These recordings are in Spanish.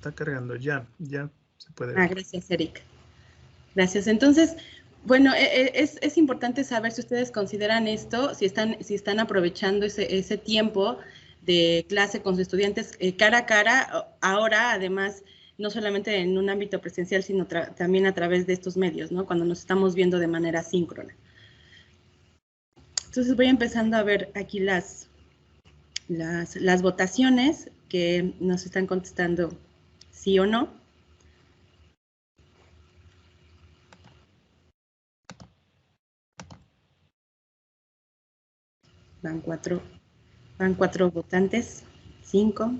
está cargando, ya se puede ver. Ah, gracias, Erika. Gracias. Entonces, bueno, es importante saber si ustedes consideran esto, si están aprovechando ese tiempo de clase con sus estudiantes cara a cara, ahora, además, no solamente en un ámbito presencial, sino también a través de estos medios, ¿no? Cuando nos estamos viendo de manera síncrona. Entonces voy empezando a ver aquí las votaciones que nos están contestando sí o no. Van cuatro votantes, 5.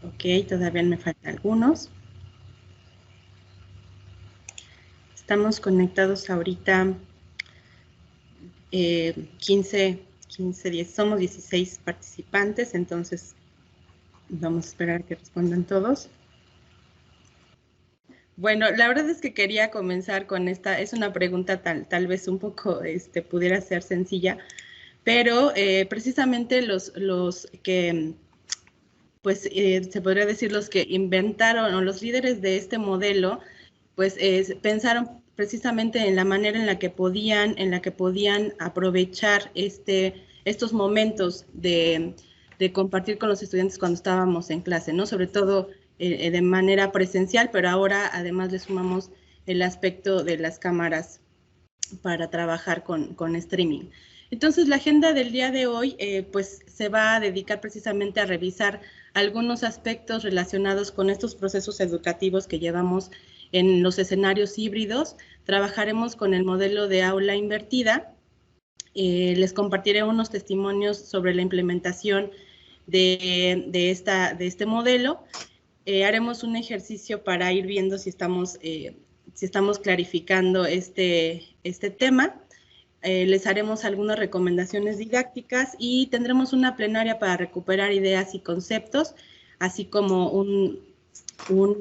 Ok, todavía me faltan algunos. Estamos conectados ahorita 15, 10, somos 16 participantes, entonces vamos a esperar que respondan todos. Bueno, la verdad es que quería comenzar con esta, es una pregunta tal vez un poco, pudiera ser sencilla, pero precisamente los que, pues se podría decir los que inventaron o los líderes de este modelo, pues pensaron precisamente en la manera en la que podían aprovechar estos momentos de compartir con los estudiantes cuando estábamos en clase, ¿no? Sobre todo de manera presencial, pero ahora además le sumamos el aspecto de las cámaras para trabajar con streaming. Entonces, la agenda del día de hoy pues se va a dedicar precisamente a revisar algunos aspectos relacionados con estos procesos educativos que llevamos en los escenarios híbridos. Trabajaremos con el modelo de aula invertida. Les compartiré unos testimonios sobre la implementación de este modelo. Haremos un ejercicio para ir viendo si estamos clarificando este tema. Les haremos algunas recomendaciones didácticas y tendremos una plenaria para recuperar ideas y conceptos, así como un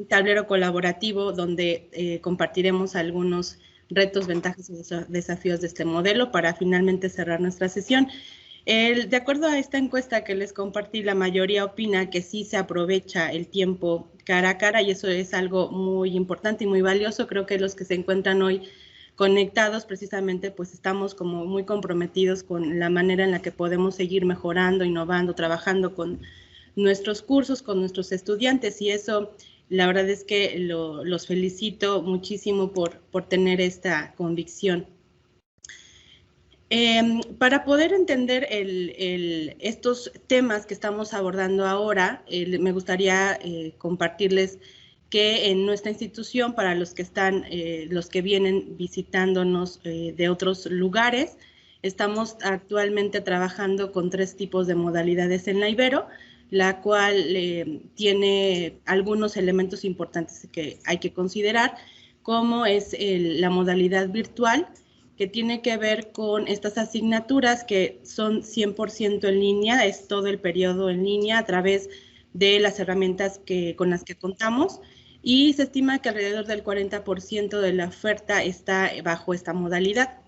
tablero colaborativo donde compartiremos algunos retos, ventajas y desafíos de este modelo para finalmente cerrar nuestra sesión. De acuerdo a esta encuesta que les compartí, la mayoría opina que sí se aprovecha el tiempo cara a cara y eso es algo muy importante y muy valioso. Creo que los que se encuentran hoy conectados precisamente pues estamos como muy comprometidos con la manera en la que podemos seguir mejorando, innovando, trabajando con nuestros cursos, con nuestros estudiantes y eso la verdad es que los felicito muchísimo por tener esta convicción. Para poder entender estos temas que estamos abordando ahora, me gustaría compartirles que en nuestra institución, para los que vienen visitándonos de otros lugares, estamos actualmente trabajando con 3 tipos de modalidades en la Ibero, la cual tiene algunos elementos importantes que hay que considerar, como es la modalidad virtual, que tiene que ver con estas asignaturas que son 100% en línea, es todo el periodo en línea a través de las herramientas con las que contamos y se estima que alrededor del 40% de la oferta está bajo esta modalidad.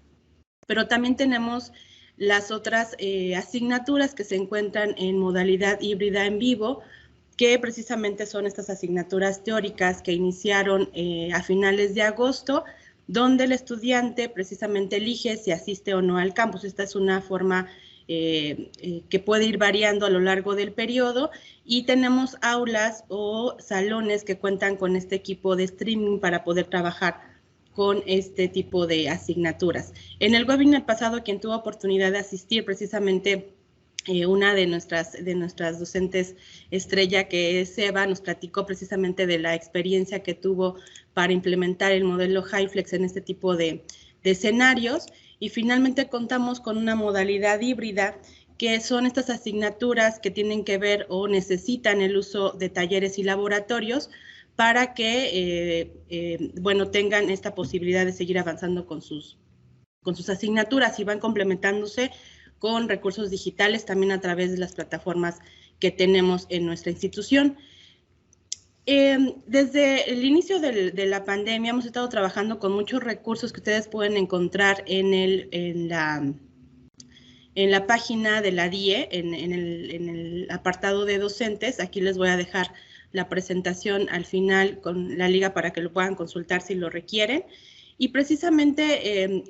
Pero también tenemos las otras asignaturas que se encuentran en modalidad híbrida en vivo, que precisamente son estas asignaturas teóricas que iniciaron a finales de agosto, donde el estudiante precisamente elige si asiste o no al campus. Esta es una forma que puede ir variando a lo largo del periodo y tenemos aulas o salones que cuentan con este equipo de streaming para poder trabajar con este tipo de asignaturas. En el webinar pasado, quien tuvo oportunidad de asistir precisamente una de nuestras docentes estrella, que es Eva, nos platicó precisamente de la experiencia que tuvo para implementar el modelo HyFlex en este tipo de escenarios y finalmente contamos con una modalidad híbrida que son estas asignaturas que tienen que ver o necesitan el uso de talleres y laboratorios para que bueno, tengan esta posibilidad de seguir avanzando con sus asignaturas y van complementándose con recursos digitales también a través de las plataformas que tenemos en nuestra institución. Desde el inicio de la pandemia hemos estado trabajando con muchos recursos que ustedes pueden encontrar en en la página de la DIE, en el apartado de docentes. Aquí les voy a dejar la presentación al final con la liga para que lo puedan consultar si lo requieren. Y precisamente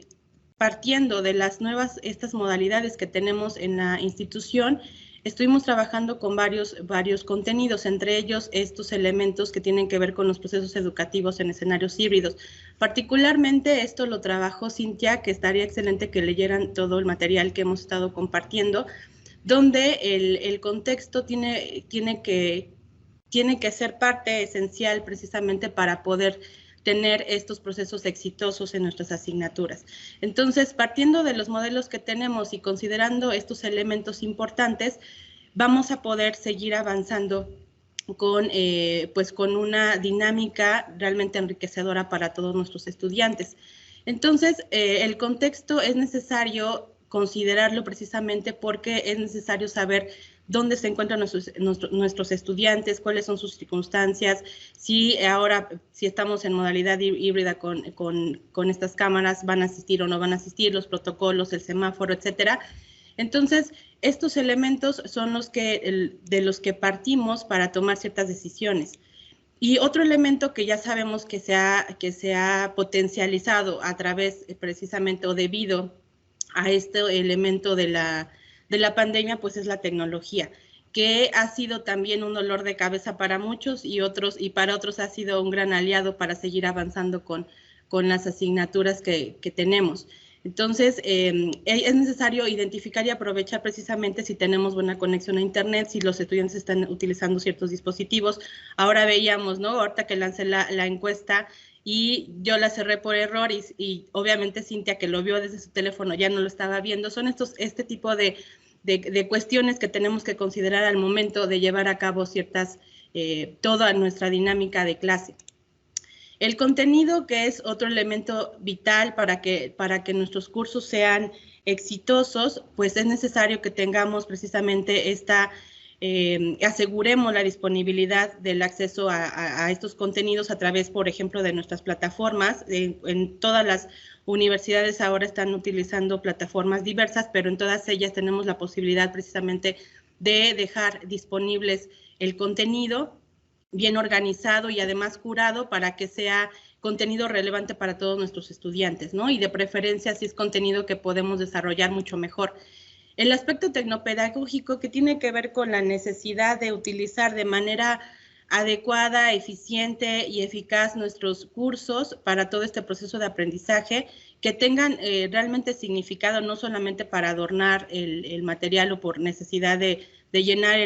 partiendo de las estas modalidades que tenemos en la institución, estuvimos trabajando con varios contenidos, entre ellos estos elementos que tienen que ver con los procesos educativos en escenarios híbridos. Particularmente esto lo trabajó Cintia, que estaría excelente que leyeran todo el material que hemos estado compartiendo, donde el contexto tiene que ser parte esencial precisamente para poder tener estos procesos exitosos en nuestras asignaturas. Entonces, partiendo de los modelos que tenemos y considerando estos elementos importantes, vamos a poder seguir avanzando con una dinámica realmente enriquecedora para todos nuestros estudiantes. Entonces, el contexto es necesario considerarlo precisamente porque es necesario saber dónde se encuentran nuestros estudiantes, cuáles son sus circunstancias, si estamos en modalidad híbrida con estas cámaras, van a asistir o no van a asistir, los protocolos, el semáforo, etcétera. Entonces, estos elementos son de los que partimos para tomar ciertas decisiones. Y otro elemento que ya sabemos que se ha potencializado a través precisamente o debido a este elemento de la pandemia, pues es la tecnología, que ha sido también un dolor de cabeza para muchos y para otros ha sido un gran aliado para seguir avanzando con las asignaturas que tenemos. Entonces, es necesario identificar y aprovechar precisamente si tenemos buena conexión a Internet, si los estudiantes están utilizando ciertos dispositivos. Ahora veíamos, ¿no? Ahorita que lancé la encuesta y yo la cerré por error y obviamente Cintia, que lo vio desde su teléfono, ya no lo estaba viendo. Son este tipo de cuestiones que tenemos que considerar al momento de llevar a cabo toda nuestra dinámica de clase. El contenido, que es otro elemento vital para que nuestros cursos sean exitosos, pues es necesario que tengamos precisamente aseguremos la disponibilidad del acceso a estos contenidos a través, por ejemplo, de nuestras plataformas. En todas las universidades ahora están utilizando plataformas diversas, pero en todas ellas tenemos la posibilidad precisamente de dejar disponibles el contenido bien organizado y además curado para que sea contenido relevante para todos nuestros estudiantes, ¿no? Y de preferencia si es contenido que podemos desarrollar mucho mejor. El aspecto tecnopedagógico, que tiene que ver con la necesidad de utilizar de manera adecuada, eficiente y eficaz nuestros cursos para todo este proceso de aprendizaje, que tengan realmente significado, no solamente para adornar el material o por necesidad de llenar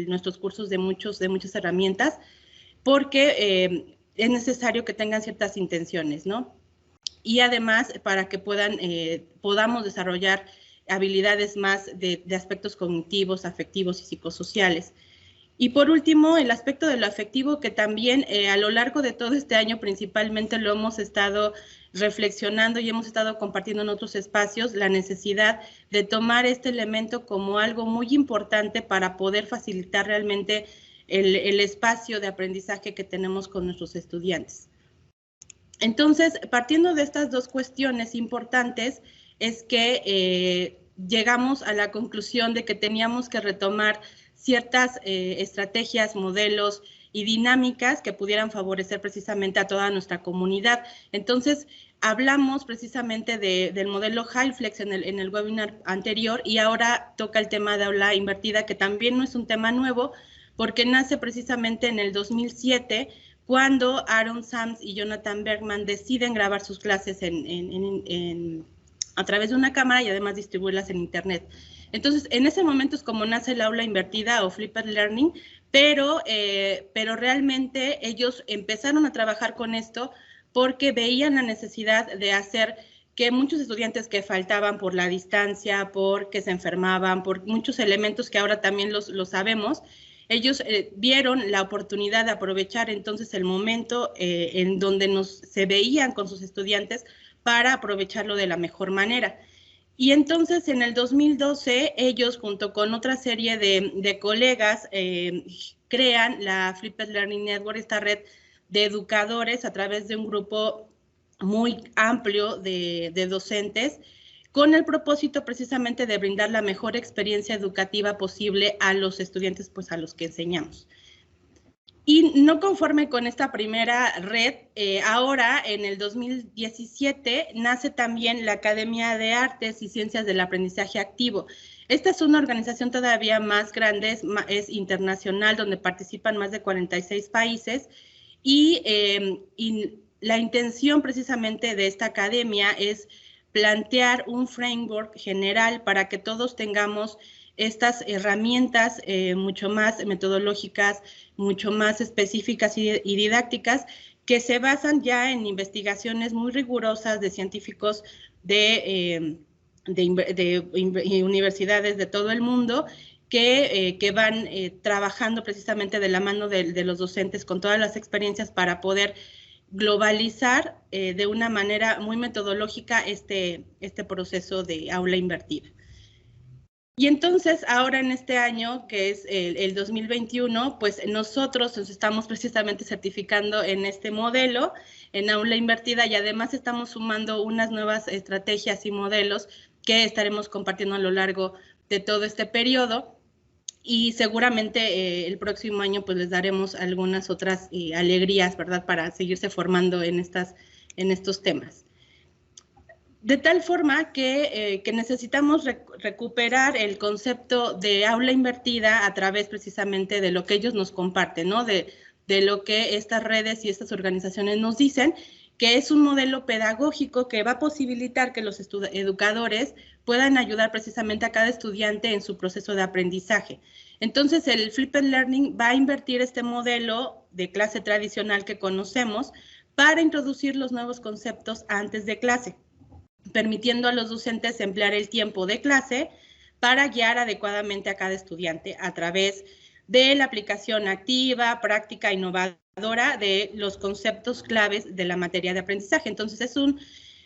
nuestros cursos de muchas herramientas, porque es necesario que tengan ciertas intenciones, ¿no? Y además para que podamos desarrollar habilidades más de aspectos cognitivos, afectivos y psicosociales. Y por último, el aspecto de lo afectivo, que también a lo largo de todo este año principalmente lo hemos estado reflexionando y hemos estado compartiendo en otros espacios, la necesidad de tomar este elemento como algo muy importante para poder facilitar realmente el espacio de aprendizaje que tenemos con nuestros estudiantes. Entonces, partiendo de estas dos cuestiones importantes, es que llegamos a la conclusión de que teníamos que retomar ciertas estrategias, modelos y dinámicas que pudieran favorecer precisamente a toda nuestra comunidad. Entonces, hablamos precisamente del modelo HyFlex en el webinar anterior y ahora toca el tema de aula invertida, que también no es un tema nuevo, porque nace precisamente en el 2007, cuando Aaron Sams y Jonathan Bergman deciden grabar sus clases a través de una cámara y además distribuirlas en Internet. Entonces, en ese momento es como nace el aula invertida o flipped learning, pero realmente ellos empezaron a trabajar con esto porque veían la necesidad de hacer que muchos estudiantes que faltaban por la distancia, porque se enfermaban, por muchos elementos que ahora también los sabemos, ellos vieron la oportunidad de aprovechar entonces el momento en donde se veían con sus estudiantes para aprovecharlo de la mejor manera. Y entonces en el 2012 ellos junto con otra serie de colegas crean la Flipped Learning Network, esta red de educadores a través de un grupo muy amplio de docentes, con el propósito precisamente de brindar la mejor experiencia educativa posible a los estudiantes, pues a los que enseñamos. Y no conforme con esta primera red, ahora en el 2017 nace también la Academia de Artes y Ciencias del Aprendizaje Activo. Esta es una organización todavía más grande, es internacional, donde participan más de 46 países y la intención precisamente de esta academia es plantear un framework general para que todos tengamos estas herramientas mucho más metodológicas, mucho más específicas y didácticas, que se basan ya en investigaciones muy rigurosas de científicos de universidades de todo el mundo, que van trabajando precisamente de la mano de los docentes con todas las experiencias para poder globalizar de una manera muy metodológica este proceso de aula invertida. Y entonces, ahora en este año, que es el 2021, pues nosotros nos estamos precisamente certificando en este modelo, en aula invertida, y además estamos sumando unas nuevas estrategias y modelos que estaremos compartiendo a lo largo de todo este periodo. Y seguramente el próximo año pues les daremos algunas otras alegrías, ¿verdad?, para seguirse formando en estos temas. De tal forma que necesitamos recuperar el concepto de aula invertida a través precisamente de lo que ellos nos comparten, ¿no? De lo que estas redes y estas organizaciones nos dicen, que es un modelo pedagógico que va a posibilitar que los educadores puedan ayudar precisamente a cada estudiante en su proceso de aprendizaje. Entonces, el Flipped Learning va a invertir este modelo de clase tradicional que conocemos para introducir los nuevos conceptos antes de clase, permitiendo a los docentes emplear el tiempo de clase para guiar adecuadamente a cada estudiante a través de la aplicación activa, práctica, innovadora de los conceptos claves de la materia de aprendizaje. Entonces, es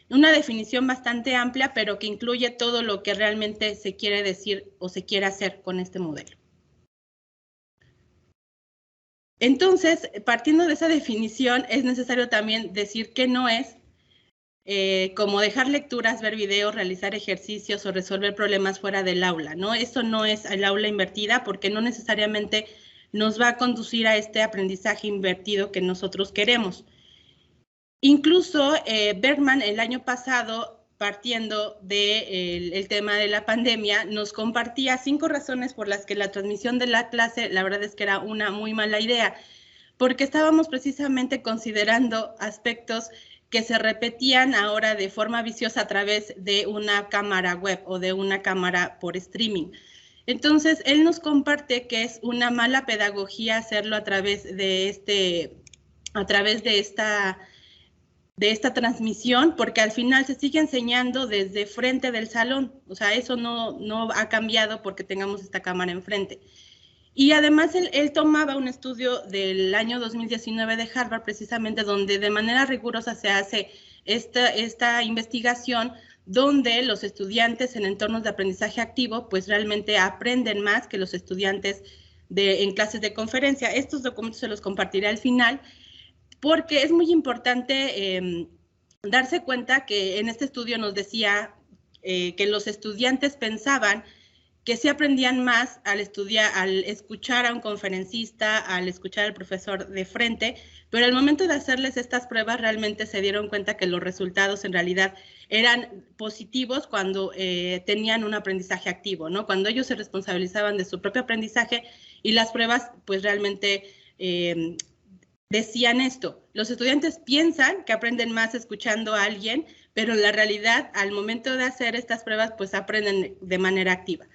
una definición bastante amplia, pero que incluye todo lo que realmente se quiere decir o se quiere hacer con este modelo. Entonces, partiendo de esa definición, es necesario también decir que no es como dejar lecturas, ver videos, realizar ejercicios o resolver problemas fuera del aula, ¿no? Eso no es el aula invertida, porque no necesariamente nos va a conducir a este aprendizaje invertido que nosotros queremos. Incluso Bergman el año pasado, partiendo del tema de la pandemia, nos compartía 5 razones por las que la transmisión de la clase, la verdad es que era una muy mala idea, porque estábamos precisamente considerando aspectos que se repetían ahora de forma viciosa a través de una cámara web o de una cámara por streaming. Entonces, él nos comparte que es una mala pedagogía hacerlo a través de esta transmisión, porque al final se sigue enseñando desde frente del salón. O sea, eso no ha cambiado porque tengamos esta cámara enfrente. Y además él tomaba un estudio del año 2019 de Harvard, precisamente, donde de manera rigurosa se hace esta investigación, donde los estudiantes en entornos de aprendizaje activo pues realmente aprenden más que los estudiantes en clases de conferencia. Estos documentos se los compartiré al final, porque es muy importante darse cuenta que en este estudio nos decía que los estudiantes pensaban que sí aprendían más al escuchar a un conferencista, al escuchar al profesor de frente, pero al momento de hacerles estas pruebas realmente se dieron cuenta que los resultados en realidad eran positivos cuando tenían un aprendizaje activo, ¿no? Cuando ellos se responsabilizaban de su propio aprendizaje, y las pruebas pues realmente decían esto: los estudiantes piensan que aprenden más escuchando a alguien, pero en la realidad al momento de hacer estas pruebas pues aprenden de manera activa.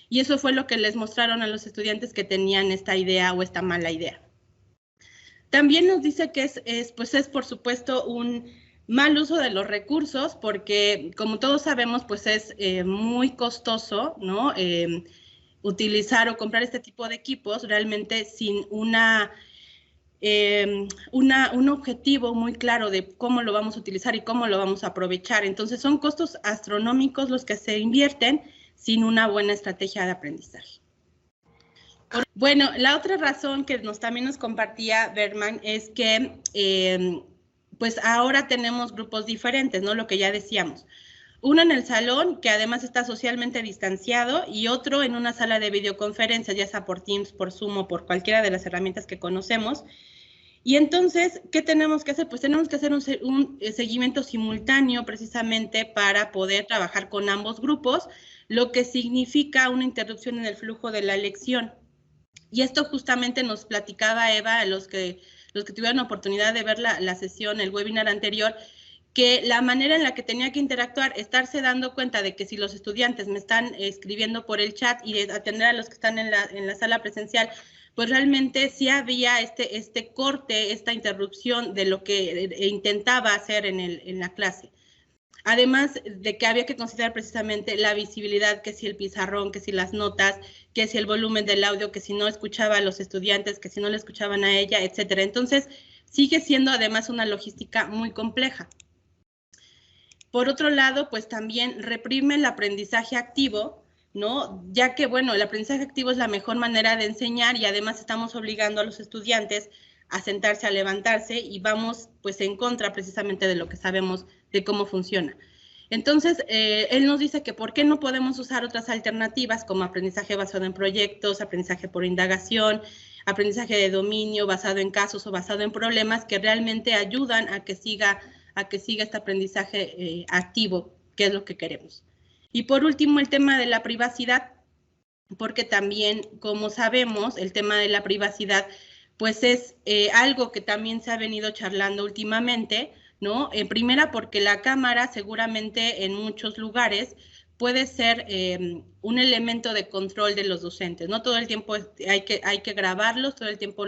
Y eso fue lo que les mostraron a los estudiantes que tenían esta idea o esta mala idea. También nos dice que es por supuesto un mal uso de los recursos, porque como todos sabemos pues es muy costoso, ¿no? Utilizar o comprar este tipo de equipos realmente sin un objetivo muy claro de cómo lo vamos a utilizar y cómo lo vamos a aprovechar. Entonces son costos astronómicos los que se invierten sin una buena estrategia de aprendizaje. Bueno, la otra razón que también nos compartía Bergman es que pues ahora tenemos grupos diferentes, ¿no? Lo que ya decíamos. Uno en el salón, que además está socialmente distanciado, y otro en una sala de videoconferencias, ya sea por Teams, por Zoom o por cualquiera de las herramientas que conocemos. Y entonces, ¿qué tenemos que hacer? Pues tenemos que hacer un seguimiento simultáneo precisamente para poder trabajar con ambos grupos, lo que significa una interrupción en el flujo de la lección. Y esto justamente nos platicaba Eva, a los que tuvieron la oportunidad de ver la sesión, el webinar anterior, que la manera en la que tenía que interactuar, estarse dando cuenta de que si los estudiantes me están escribiendo por el chat y atender a los que están en la sala presencial, pues realmente sí había este corte, esta interrupción de lo que intentaba hacer en la clase. Además de que había que considerar precisamente la visibilidad, que si el pizarrón, que si las notas, que si el volumen del audio, que si no escuchaba a los estudiantes, que si no le escuchaban a ella, etcétera. Entonces, sigue siendo además una logística muy compleja. Por otro lado, pues también reprime el aprendizaje activo, ¿no? Ya que, bueno, el aprendizaje activo es la mejor manera de enseñar y además estamos obligando a los estudiantes a sentarse, a levantarse y vamos pues en contra precisamente de lo que sabemos de cómo funciona. Entonces, él nos dice que por qué no podemos usar otras alternativas como aprendizaje basado en proyectos, aprendizaje por indagación, aprendizaje de dominio basado en casos o basado en problemas que realmente ayudan a que siga este aprendizaje activo, que es lo que queremos. Y por último, el tema de la privacidad, porque también, como sabemos, el tema de la privacidad, pues es algo que también se ha venido charlando últimamente, ¿no? En primera, porque la cámara seguramente en muchos lugares puede ser un elemento de control de los docentes. No todo el tiempo hay que grabarlos, todo el tiempo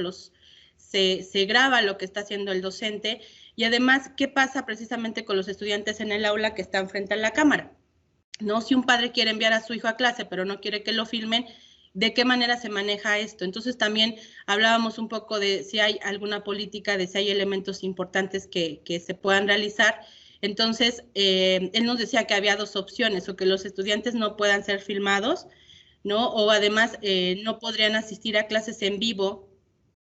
se graba lo que está haciendo el docente. Y además, ¿qué pasa precisamente con los estudiantes en el aula que están frente a la cámara? ¿No? Si un padre quiere enviar a su hijo a clase, pero no quiere que lo filmen, ¿de qué manera se maneja esto? Entonces también hablábamos un poco de si hay alguna política, de si hay elementos importantes que se puedan realizar. Entonces, él nos decía que había dos opciones, o que los estudiantes no puedan ser filmados, ¿no? O además no podrían asistir a clases en vivo,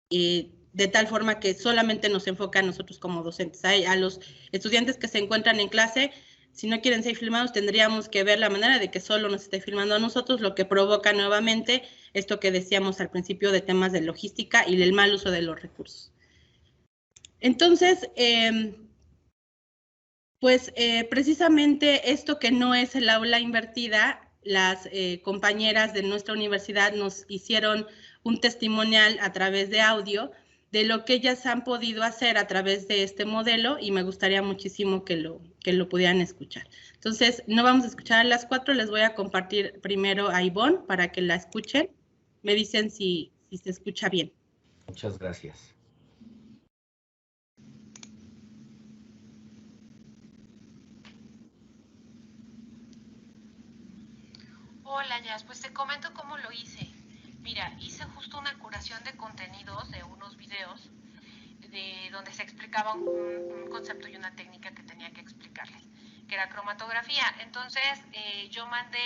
de tal forma que solamente nos enfoca a nosotros como docentes. A los estudiantes que se encuentran en clase, si no quieren ser filmados, tendríamos que ver la manera de que solo nos esté filmando a nosotros, lo que provoca nuevamente esto que decíamos al principio de temas de logística y del mal uso de los recursos. Entonces, precisamente esto que no es el aula invertida, las compañeras de nuestra universidad nos hicieron un testimonial a través de audio de lo que ellas han podido hacer a través de este modelo y me gustaría muchísimo que lo pudieran escuchar. Entonces, no vamos a escuchar a las 4, les voy a compartir primero a Ivonne para que la escuchen. Me dicen si se escucha bien. Muchas gracias. Hola, Jazz, pues te comento cómo lo hice. Mira, hice justo una curación de contenidos de unos videos de donde se explicaba un concepto y una técnica que tenía que explicarles, que era cromatografía. Entonces, yo mandé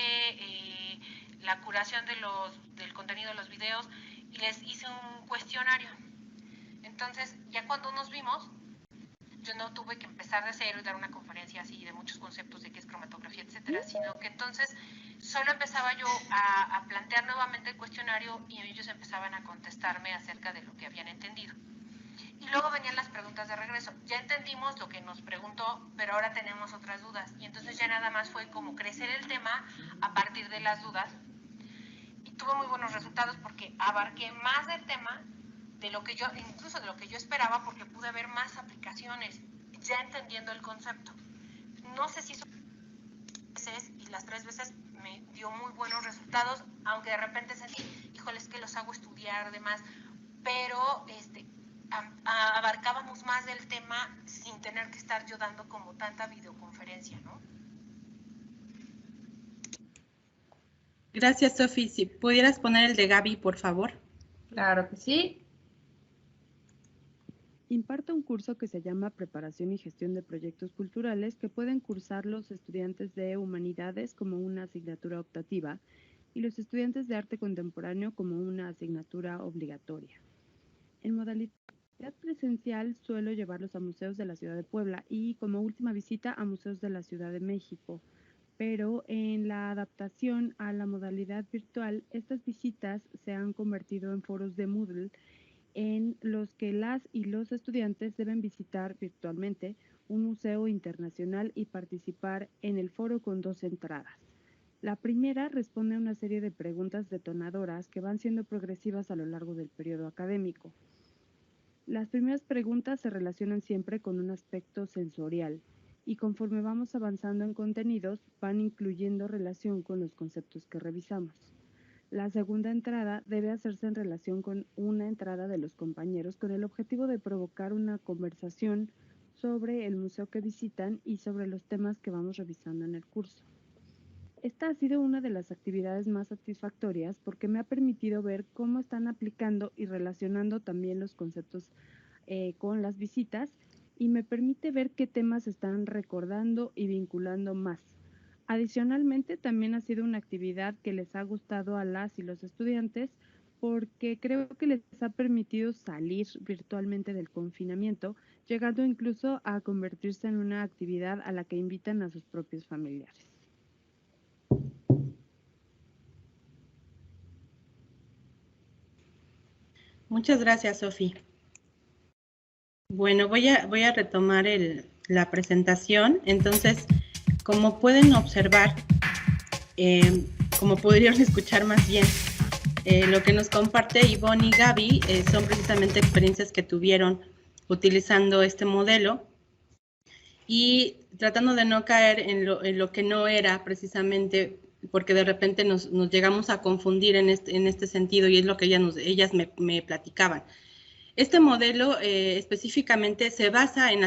la curación del contenido de los videos y les hice un cuestionario. Entonces, ya cuando nos vimos, yo no tuve que empezar de cero y dar una conferencia así de muchos conceptos de qué es cromatografía, etcétera, sino que entonces solo empezaba yo a plantear nuevamente el cuestionario y ellos empezaban a contestarme acerca de lo que habían entendido. Y luego venían las preguntas de regreso. Ya entendimos lo que nos preguntó, pero ahora tenemos otras dudas. Y entonces ya nada más fue como crecer el tema a partir de las dudas. Y tuve muy buenos resultados porque abarqué más del tema de lo que yo, incluso de lo que yo esperaba, porque pude ver más aplicaciones, ya entendiendo el concepto. No sé si son veces, y las 3 veces me dio muy buenos resultados, aunque de repente sentí, híjole, es que los hago estudiar además, pero abarcábamos más del tema sin tener que estar yo dando como tanta videoconferencia, ¿no? Gracias, Sofi. Si pudieras poner el de Gaby, por favor. Claro que sí. Imparto un curso que se llama Preparación y Gestión de Proyectos Culturales que pueden cursar los estudiantes de Humanidades como una asignatura optativa y los estudiantes de Arte Contemporáneo como una asignatura obligatoria. En modalidad presencial suelo llevarlos a museos de la Ciudad de Puebla y como última visita a museos de la Ciudad de México. pero en la adaptación a la modalidad virtual, estas visitas se han convertido en foros de Moodle en los que las y los estudiantes deben visitar virtualmente un museo internacional y participar en el foro con 2 entradas. La primera responde a una serie de preguntas detonadoras que van siendo progresivas a lo largo del periodo académico. Las primeras preguntas se relacionan siempre con un aspecto sensorial y conforme vamos avanzando en contenidos van incluyendo relación con los conceptos que revisamos. La segunda entrada debe hacerse en relación con una entrada de los compañeros con el objetivo de provocar una conversación sobre el museo que visitan y sobre los temas que vamos revisando en el curso. Esta ha sido una de las actividades más satisfactorias porque me ha permitido ver cómo están aplicando y relacionando también los conceptos con las visitas y me permite ver qué temas están recordando y vinculando más. Adicionalmente, también ha sido una actividad que les ha gustado a las y los estudiantes porque creo que les ha permitido salir virtualmente del confinamiento, llegando incluso a convertirse en una actividad a la que invitan a sus propios familiares. Muchas gracias, Sofi. Bueno, voy a retomar la presentación. Entonces, como pueden observar, como podrían escuchar más bien, lo que nos comparte Ivonne y Gaby son precisamente experiencias que tuvieron utilizando este modelo y tratando de no caer en lo que no era precisamente, porque de repente nos llegamos a confundir en este sentido y es lo que ellas me platicaban. Este modelo específicamente se basa en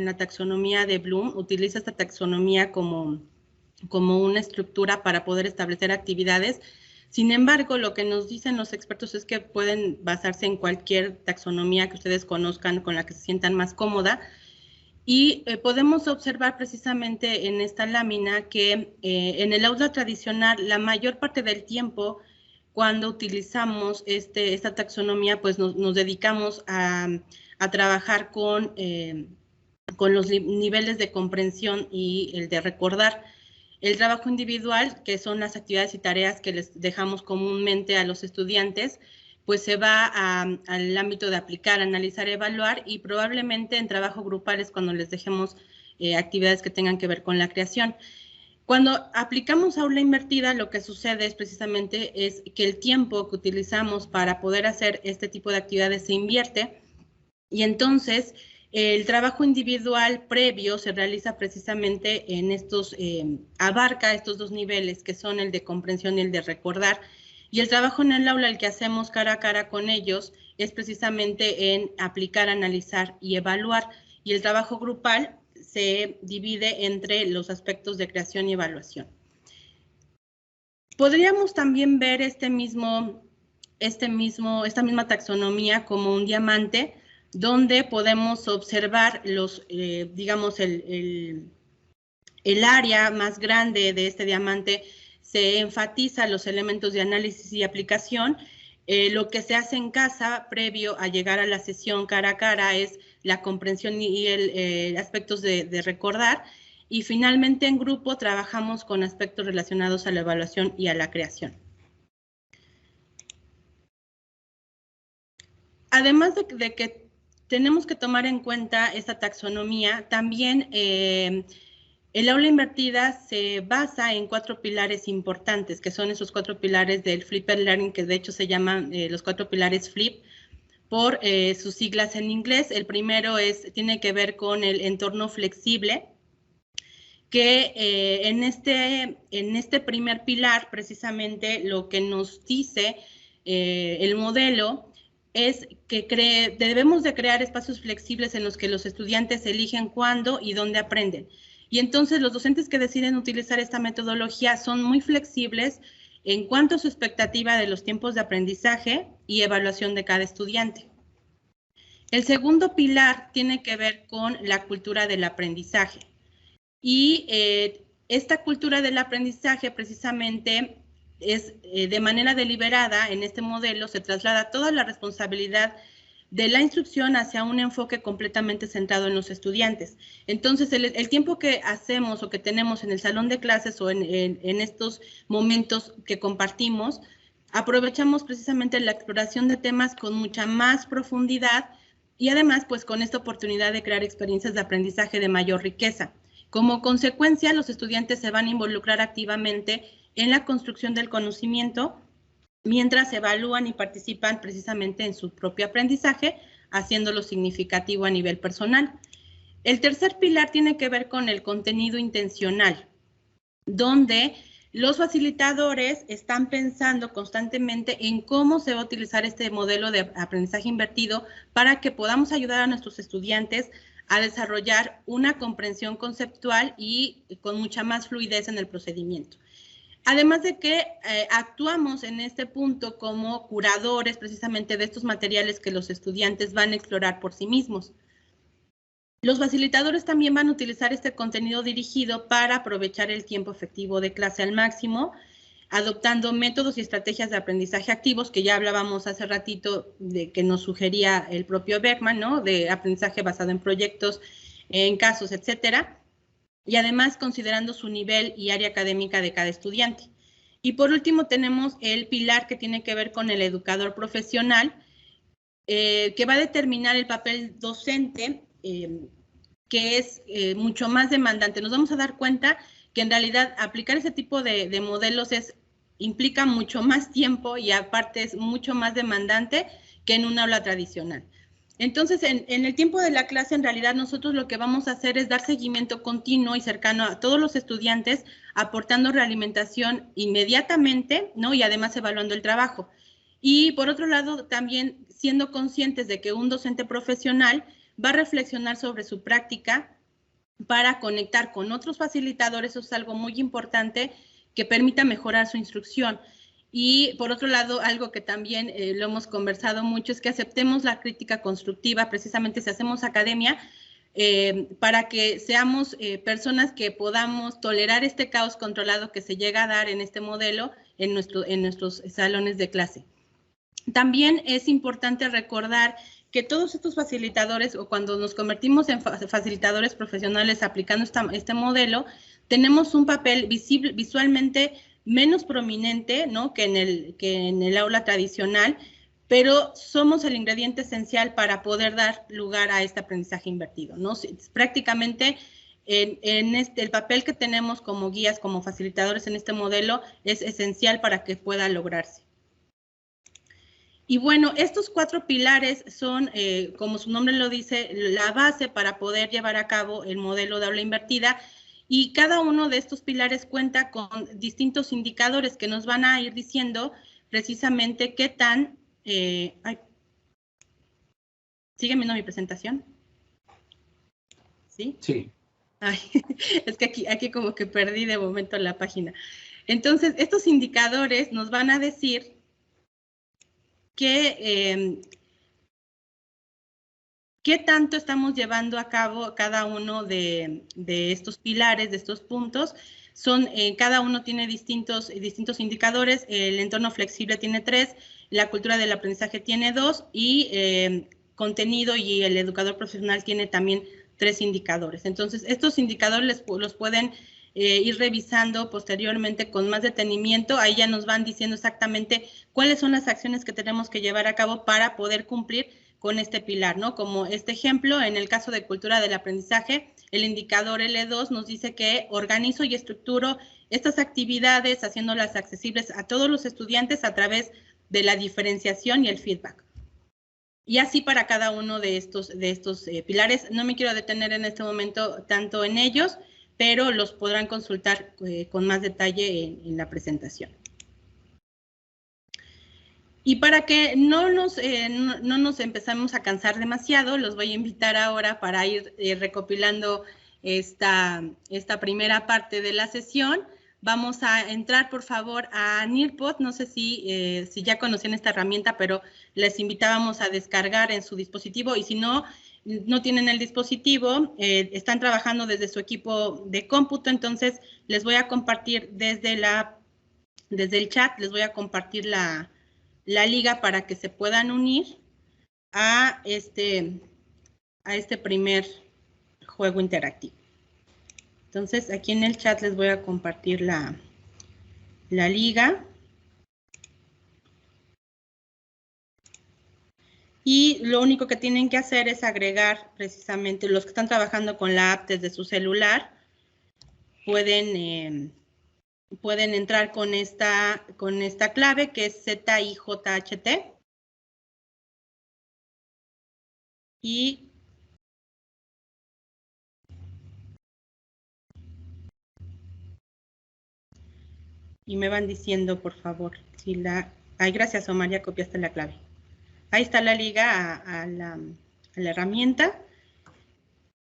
la taxonomía de Bloom, utiliza esta taxonomía como una estructura para poder establecer actividades. Sin embargo, lo que nos dicen los expertos es que pueden basarse en cualquier taxonomía que ustedes conozcan, con la que se sientan más cómoda. Y podemos observar precisamente en esta lámina que en el aula tradicional, la mayor parte del tiempo, cuando utilizamos esta taxonomía, pues nos dedicamos a trabajar con los niveles de comprensión y el de recordar. El trabajo individual, que son las actividades y tareas que les dejamos comúnmente a los estudiantes, pues se va al ámbito de aplicar, analizar, evaluar, y probablemente en trabajo grupal es cuando les dejemos actividades que tengan que ver con la creación. Cuando aplicamos aula invertida, lo que sucede es precisamente es que el tiempo que utilizamos para poder hacer este tipo de actividades se invierte, y entonces el trabajo individual previo se realiza precisamente en abarca estos 2 niveles, que son el de comprensión y el de recordar. Y el trabajo en el aula, el que hacemos cara a cara con ellos, es precisamente en aplicar, analizar y evaluar. Y el trabajo grupal se divide entre los aspectos de creación y evaluación. Podríamos también ver esta misma taxonomía como un diamante, donde podemos observar digamos, el área más grande de este diamante. Se enfatiza los elementos de análisis y aplicación. Lo que se hace en casa previo a llegar a la sesión cara a cara es la comprensión y aspectos de recordar. Y finalmente en grupo trabajamos con aspectos relacionados a la evaluación y a la creación. Además de que tenemos que tomar en cuenta esta taxonomía, también el aula invertida se basa en 4 pilares importantes, que son esos 4 pilares del Flipped Learning, que de hecho se llaman los 4 pilares FLIP, por sus siglas en inglés. El primero tiene que ver con el entorno flexible, que en este primer pilar, precisamente lo que nos dice el modelo es que debemos de crear espacios flexibles en los que los estudiantes eligen cuándo y dónde aprenden. Y entonces los docentes que deciden utilizar esta metodología son muy flexibles en cuanto a su expectativa de los tiempos de aprendizaje y evaluación de cada estudiante. El segundo pilar tiene que ver con la cultura del aprendizaje. Y esta cultura del aprendizaje precisamente es de manera deliberada en este modelo, se traslada toda la responsabilidad de la instrucción hacia un enfoque completamente centrado en los estudiantes. Entonces, el tiempo que hacemos o que tenemos en el salón de clases o en estos momentos que compartimos, aprovechamos precisamente la exploración de temas con mucha más profundidad y además, pues, con esta oportunidad de crear experiencias de aprendizaje de mayor riqueza. Como consecuencia, los estudiantes se van a involucrar activamente en la construcción del conocimiento mientras evalúan y participan precisamente en su propio aprendizaje, haciéndolo significativo a nivel personal. El tercer pilar tiene que ver con el contenido intencional, donde los facilitadores están pensando constantemente en cómo se va a utilizar este modelo de aprendizaje invertido para que podamos ayudar a nuestros estudiantes a desarrollar una comprensión conceptual y con mucha más fluidez en el procedimiento. Además de que actuamos en este punto como curadores precisamente de estos materiales que los estudiantes van a explorar por sí mismos. Los facilitadores también van a utilizar este contenido dirigido para aprovechar el tiempo efectivo de clase al máximo, adoptando métodos y estrategias de aprendizaje activos, que ya hablábamos hace ratito de que nos sugería el propio Beckman, ¿no? De aprendizaje basado en proyectos, en casos, etcétera. Y además considerando su nivel y área académica de cada estudiante. Y por último tenemos el pilar que tiene que ver con el educador profesional, que va a determinar el papel docente, que es mucho más demandante. Nos vamos a dar cuenta que en realidad aplicar ese tipo de modelos implica mucho más tiempo y aparte es mucho más demandante que en un aula tradicional. Entonces, en el tiempo de la clase, en realidad, nosotros lo que vamos a hacer es dar seguimiento continuo y cercano a todos los estudiantes, aportando realimentación inmediatamente, ¿no? Y además evaluando el trabajo. Y por otro lado, también siendo conscientes de que un docente profesional va a reflexionar sobre su práctica para conectar con otros facilitadores. Eso es algo muy importante que permita mejorar su instrucción. Y por otro lado, algo que también lo hemos conversado mucho es que aceptemos la crítica constructiva, precisamente si hacemos academia, para que seamos personas que podamos tolerar este caos controlado que se llega a dar en este modelo en nuestros salones de clase. También es importante recordar que todos estos facilitadores, o cuando nos convertimos en facilitadores profesionales aplicando este modelo, tenemos un papel visualmente menos prominente, ¿no? que en el aula tradicional, pero somos el ingrediente esencial para poder dar lugar a este aprendizaje invertido, ¿no? Prácticamente el papel que tenemos como guías, como facilitadores en este modelo es esencial para que pueda lograrse. Y bueno, estos 4 pilares son, como su nombre lo dice, la base para poder llevar a cabo el modelo de aula invertida. Y cada uno de estos pilares cuenta con distintos indicadores que nos van a ir diciendo precisamente qué tan... ¿Siguen viendo mi presentación? ¿Sí? Sí. Ay, es que aquí como que perdí de momento la página. Entonces, estos indicadores nos van a decir que... ¿qué tanto estamos llevando a cabo cada uno de estos pilares, de estos puntos? Cada uno tiene distintos indicadores. El entorno flexible tiene 3, la cultura del aprendizaje tiene 2 y contenido y el educador profesional tiene también 3 indicadores. Entonces, estos indicadores los pueden ir revisando posteriormente con más detenimiento. Ahí ya nos van diciendo exactamente cuáles son las acciones que tenemos que llevar a cabo para poder cumplir con este pilar, ¿no? Como este ejemplo, en el caso de cultura del aprendizaje, el indicador L2 nos dice que organizo y estructuro estas actividades haciéndolas accesibles a todos los estudiantes a través de la diferenciación y el feedback. Y así para cada uno de estos pilares. No me quiero detener en este momento tanto en ellos, pero los podrán consultar con más detalle en la presentación. Y para que no nos empezamos a cansar demasiado, los voy a invitar ahora para ir recopilando esta primera parte de la sesión. Vamos a entrar, por favor, a Nearpod. No sé si ya conocían esta herramienta, pero les invitábamos a descargar en su dispositivo. Y si no tienen el dispositivo, están trabajando desde su equipo de cómputo, entonces les voy a compartir desde el chat, les voy a compartir la liga para que se puedan unir a este primer juego interactivo. Entonces, aquí en el chat les voy a compartir la liga. Y lo único que tienen que hacer es agregar precisamente, los que están trabajando con la app desde su celular, pueden entrar con esta clave que es ZIJHT. Y me van diciendo, por favor, si la... Ay, gracias, Omar, ya copiaste la clave. Ahí está la liga a la herramienta.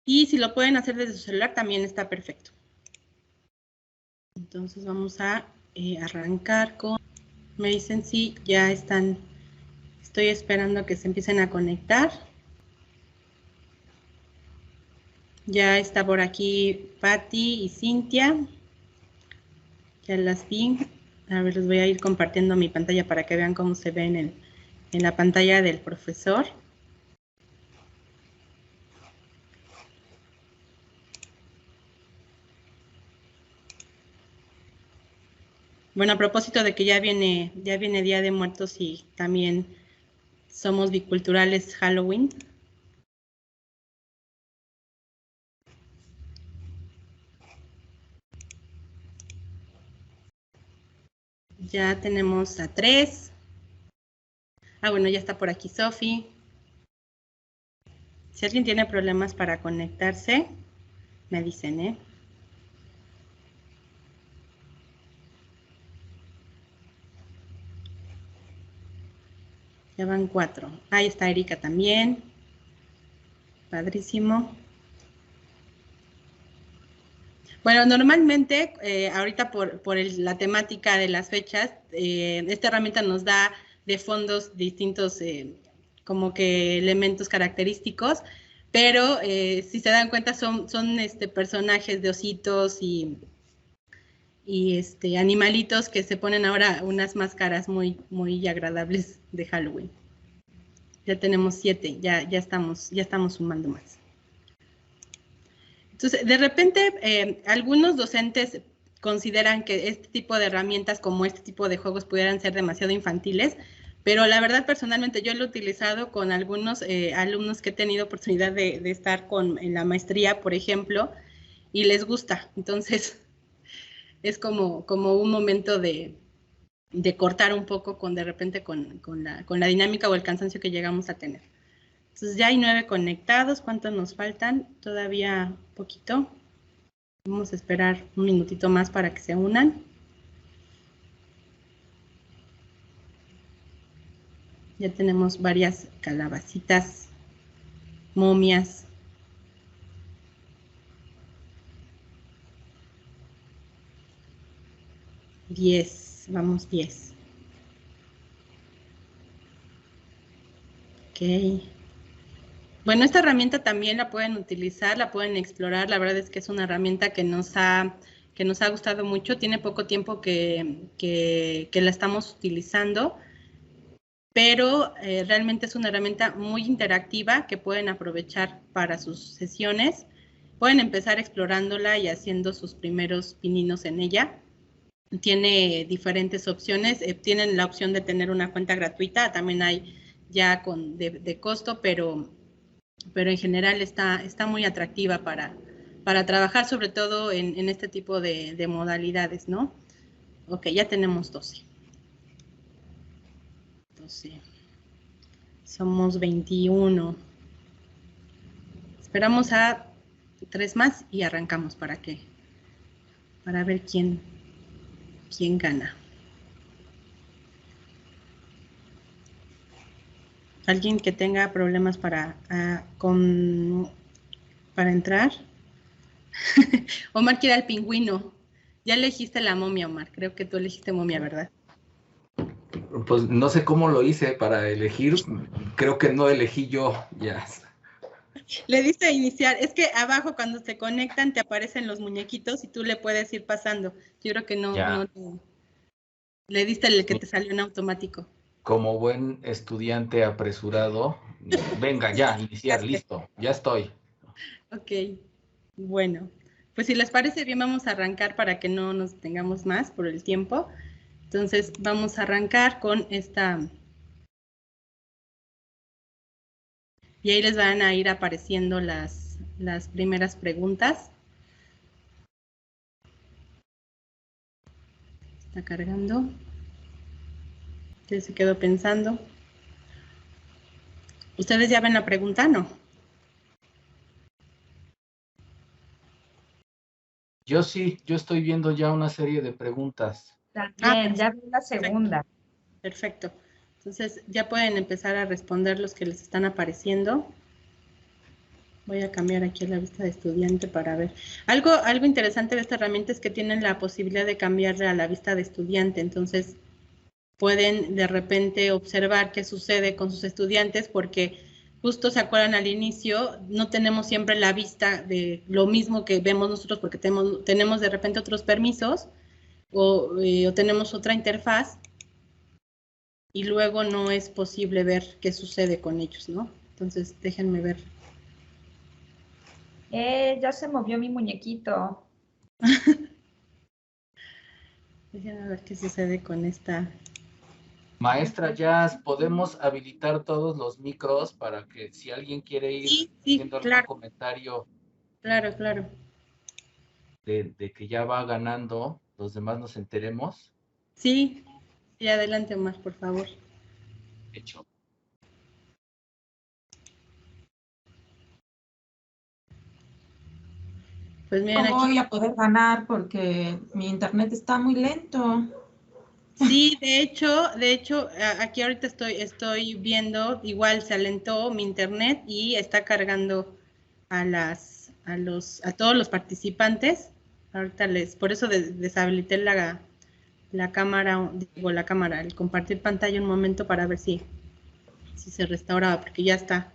Y si lo pueden hacer desde su celular, también está perfecto. Entonces vamos a arrancar con... Me dicen si ya están... Estoy esperando a que se empiecen a conectar. Ya está por aquí Patti y Cintia. Ya las vi. A ver, les voy a ir compartiendo mi pantalla para que vean cómo se ven en la pantalla del profesor. Bueno, a propósito de que ya viene Día de Muertos y también somos biculturales Halloween. Ya tenemos a 3. Ah, bueno, ya está por aquí Sofi. Si alguien tiene problemas para conectarse, me dicen, ¿eh? Ya van 4. Ahí está Erika también. Padrísimo. Bueno, normalmente, ahorita por la temática de las fechas, esta herramienta nos da de fondos distintos como que elementos característicos, pero si se dan cuenta son personajes de ositos y animalitos que se ponen ahora unas máscaras muy, muy agradables de Halloween. Ya tenemos 7, ya estamos sumando más. Entonces, de repente, algunos docentes consideran que este tipo de herramientas como este tipo de juegos pudieran ser demasiado infantiles, pero la verdad, personalmente, yo lo he utilizado con algunos alumnos que he tenido oportunidad de estar en la maestría, por ejemplo, y les gusta. Entonces, es como un momento de cortar un poco de repente con la dinámica o el cansancio que llegamos a tener. Entonces ya hay 9 conectados. ¿Cuántos nos faltan? Todavía poquito. Vamos a esperar un minutito más para que se unan. Ya tenemos varias calabacitas, momias. Vamos 10. Ok. Bueno, esta herramienta también la pueden utilizar, la pueden explorar. La verdad es que es una herramienta que nos ha gustado mucho. Tiene poco tiempo que la estamos utilizando, pero realmente es una herramienta muy interactiva que pueden aprovechar para sus sesiones. Pueden empezar explorándola y haciendo sus primeros pininos en ella. Tiene diferentes opciones. Tienen la opción de tener una cuenta gratuita. También hay ya de costo, pero en general está muy atractiva para trabajar, sobre todo en este tipo de modalidades, ¿no? Ok, ya tenemos 12. 12. Somos 21. Esperamos a 3 más y arrancamos para ver quién gana. ¿Alguien que tenga problemas para entrar? Omar quiere al pingüino. Ya elegiste la momia, Omar. Creo que tú elegiste momia, ¿verdad? Pues no sé cómo lo hice para elegir. Creo que no elegí yo. Ya. Le diste a iniciar. Es que abajo cuando se conectan te aparecen los muñequitos y tú le puedes ir pasando. Yo creo que no le diste el que te salió en automático. como buen estudiante apresurado, venga ya, iniciar, listo, ya estoy. Ok, bueno, pues si les parece bien vamos a arrancar para que no nos tengamos más por el tiempo. Entonces vamos a arrancar con esta. Y ahí les van a ir apareciendo las primeras preguntas. Está cargando. ¿Qué se quedó pensando? ¿Ustedes ya ven la pregunta, no? Yo sí, yo estoy viendo ya una serie de preguntas. También, ya vi la segunda. Perfecto. Entonces ya pueden empezar a responder los que les están apareciendo. Voy a cambiar aquí la vista de estudiante para ver. Algo interesante de esta herramienta es que tienen la posibilidad de cambiarle a la vista de estudiante. Entonces pueden de repente observar qué sucede con sus estudiantes porque justo se acuerdan al inicio, no tenemos siempre la vista de lo mismo que vemos nosotros porque tenemos de repente otros permisos o tenemos otra interfaz y luego no es posible ver qué sucede con ellos, ¿no? Entonces déjenme ver. Ya se movió mi muñequito. Déjenme ver qué sucede con esta. Maestra Jazz, ¿podemos habilitar todos los micros para que si alguien quiere ir haciendo algún comentario Claro, claro. de que ya va ganando, los demás nos enteremos? Sí, adelante Omar, por favor. Hecho. Pues miren, no voy a poder ganar porque mi internet está muy lento. Sí, de hecho, aquí ahorita estoy viendo, igual se alentó mi internet y está cargando a todos los participantes. Ahorita por eso deshabilité la cámara, el compartir pantalla un momento para ver si se restauraba, porque ya está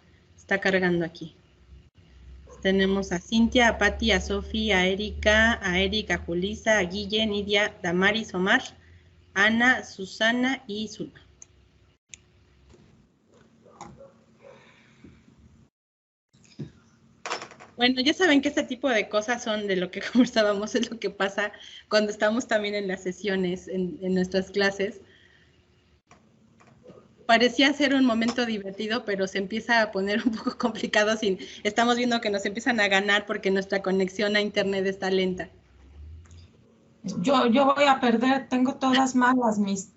cargando aquí. Tenemos a Cintia, a Patti, a Sofía, a Erika, a Julisa, a Guille, Nidia, Damaris, Omar, Ana, Susana y Zulma. Bueno, ya saben que este tipo de cosas son de lo que conversábamos, es lo que pasa cuando estamos también en las sesiones, en nuestras clases. Parecía ser un momento divertido, pero se empieza a poner un poco complicado. Estamos viendo que nos empiezan a ganar porque nuestra conexión a internet está lenta. Yo voy a perder, tengo todas malas mis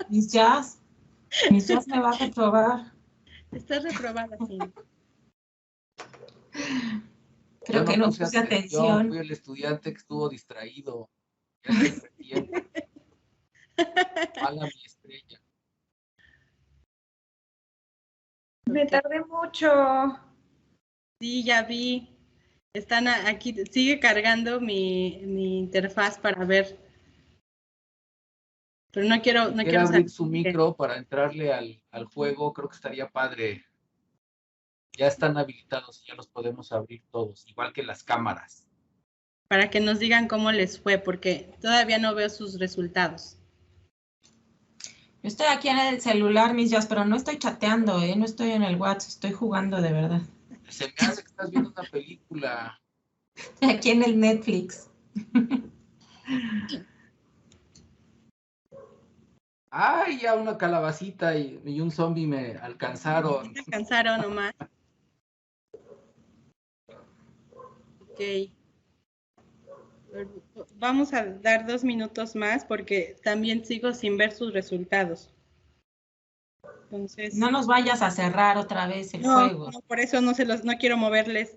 jazz. Mis jazz me va a reprobar. Estás reprobada, sí. Creo que no puse atención. Yo fui el estudiante que estuvo distraído. Ya estoy perdiendo. Mala mi estrella. Me tardé mucho. Sí, ya vi. Están aquí, sigue cargando mi interfaz para ver. Pero no quiero abrir su micro para entrarle al juego, creo que estaría padre. Ya están habilitados y ya los podemos abrir todos, igual que las cámaras. Para que nos digan cómo les fue, porque todavía no veo sus resultados. Yo estoy aquí en el celular, mis jazz, pero no estoy chateando, no estoy en el WhatsApp, estoy jugando de verdad. Se me hace que estás viendo una película. Aquí en el Netflix. Ay, ya una calabacita y un zombie me alcanzaron. Me alcanzaron nomás. Ok. Vamos a dar 2 minutos más porque también sigo sin ver sus resultados. Entonces, no nos vayas a cerrar otra vez el juego. No, por eso no quiero moverles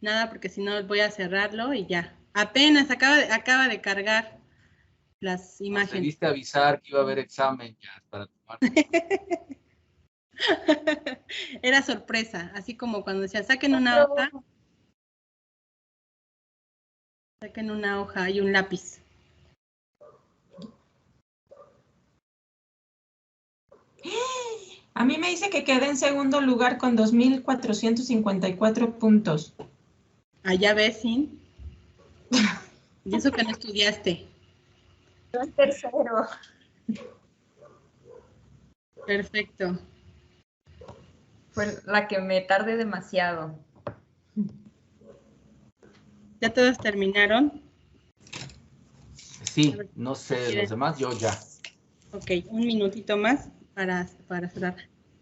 nada porque si no voy a cerrarlo y ya. Apenas acaba de cargar las imágenes. Debiste avisar que iba a haber examen ya para tomar. Era sorpresa, así como cuando decía, saquen una hoja. Saquen una hoja y un lápiz. A mí me dice que quedé en segundo lugar con 2,454 puntos. Allá ves, ¿sí? Y eso que no estudiaste. Yo en tercero. Perfecto. Fue la que me tardé demasiado. ¿Ya todos terminaron? Sí, no sé, los demás, yo ya. Ok, un minutito más para cerrar.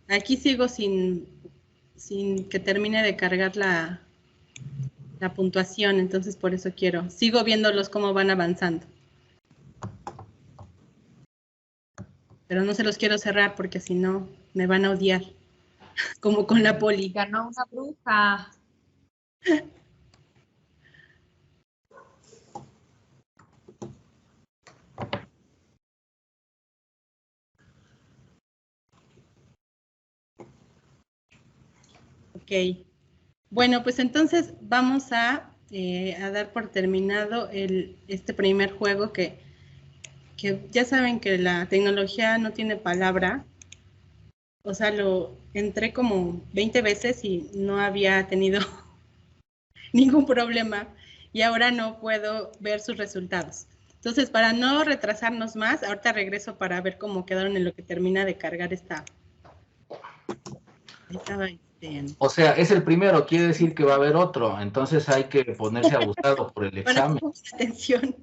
Aquí sigo sin que termine de cargar la puntuación, entonces por eso sigo viéndolos cómo van avanzando. Pero no se los quiero cerrar porque si no me van a odiar, como con la poli. Ganó una bruja. Ok. Bueno, pues entonces vamos a dar por terminado este primer juego que ya saben que la tecnología no tiene palabra. O sea, lo entré como 20 veces y no había tenido ningún problema y ahora no puedo ver sus resultados. Entonces, para no retrasarnos más, ahorita regreso para ver cómo quedaron en lo que termina de cargar esta. Ahí estaba. O sea, es el primero, quiere decir que va a haber otro, entonces hay que ponerse abusado por el examen. Atención.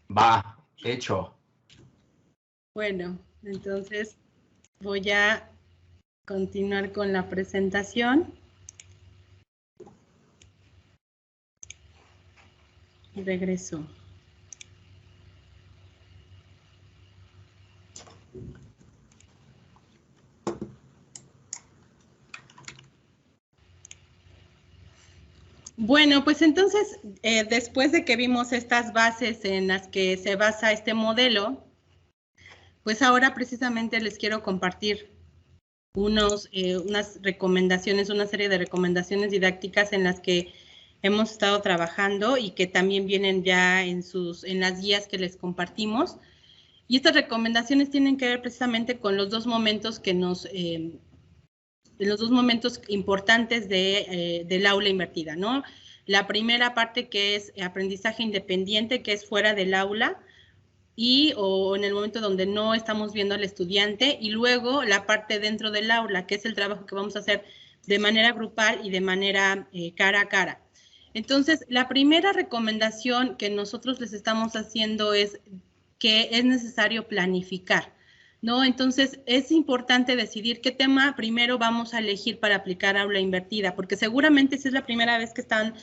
Va, hecho. Bueno, entonces voy a continuar con la presentación. Y regreso. Bueno, pues entonces, después de que vimos estas bases en las que se basa este modelo, pues ahora precisamente les quiero compartir unas recomendaciones, una serie de recomendaciones didácticas en las que hemos estado trabajando y que también vienen ya en las guías que les compartimos. Y estas recomendaciones tienen que ver precisamente con los dos momentos los dos momentos importantes del aula invertida, ¿no? La primera parte que es aprendizaje independiente, que es fuera del aula, o en el momento donde no estamos viendo al estudiante, y luego la parte dentro del aula, que es el trabajo que vamos a hacer de manera grupal y de manera cara a cara. Entonces, la primera recomendación que nosotros les estamos haciendo es que es necesario planificar, ¿no? Entonces, es importante decidir qué tema primero vamos a elegir para aplicar aula invertida, porque seguramente si es la primera vez que están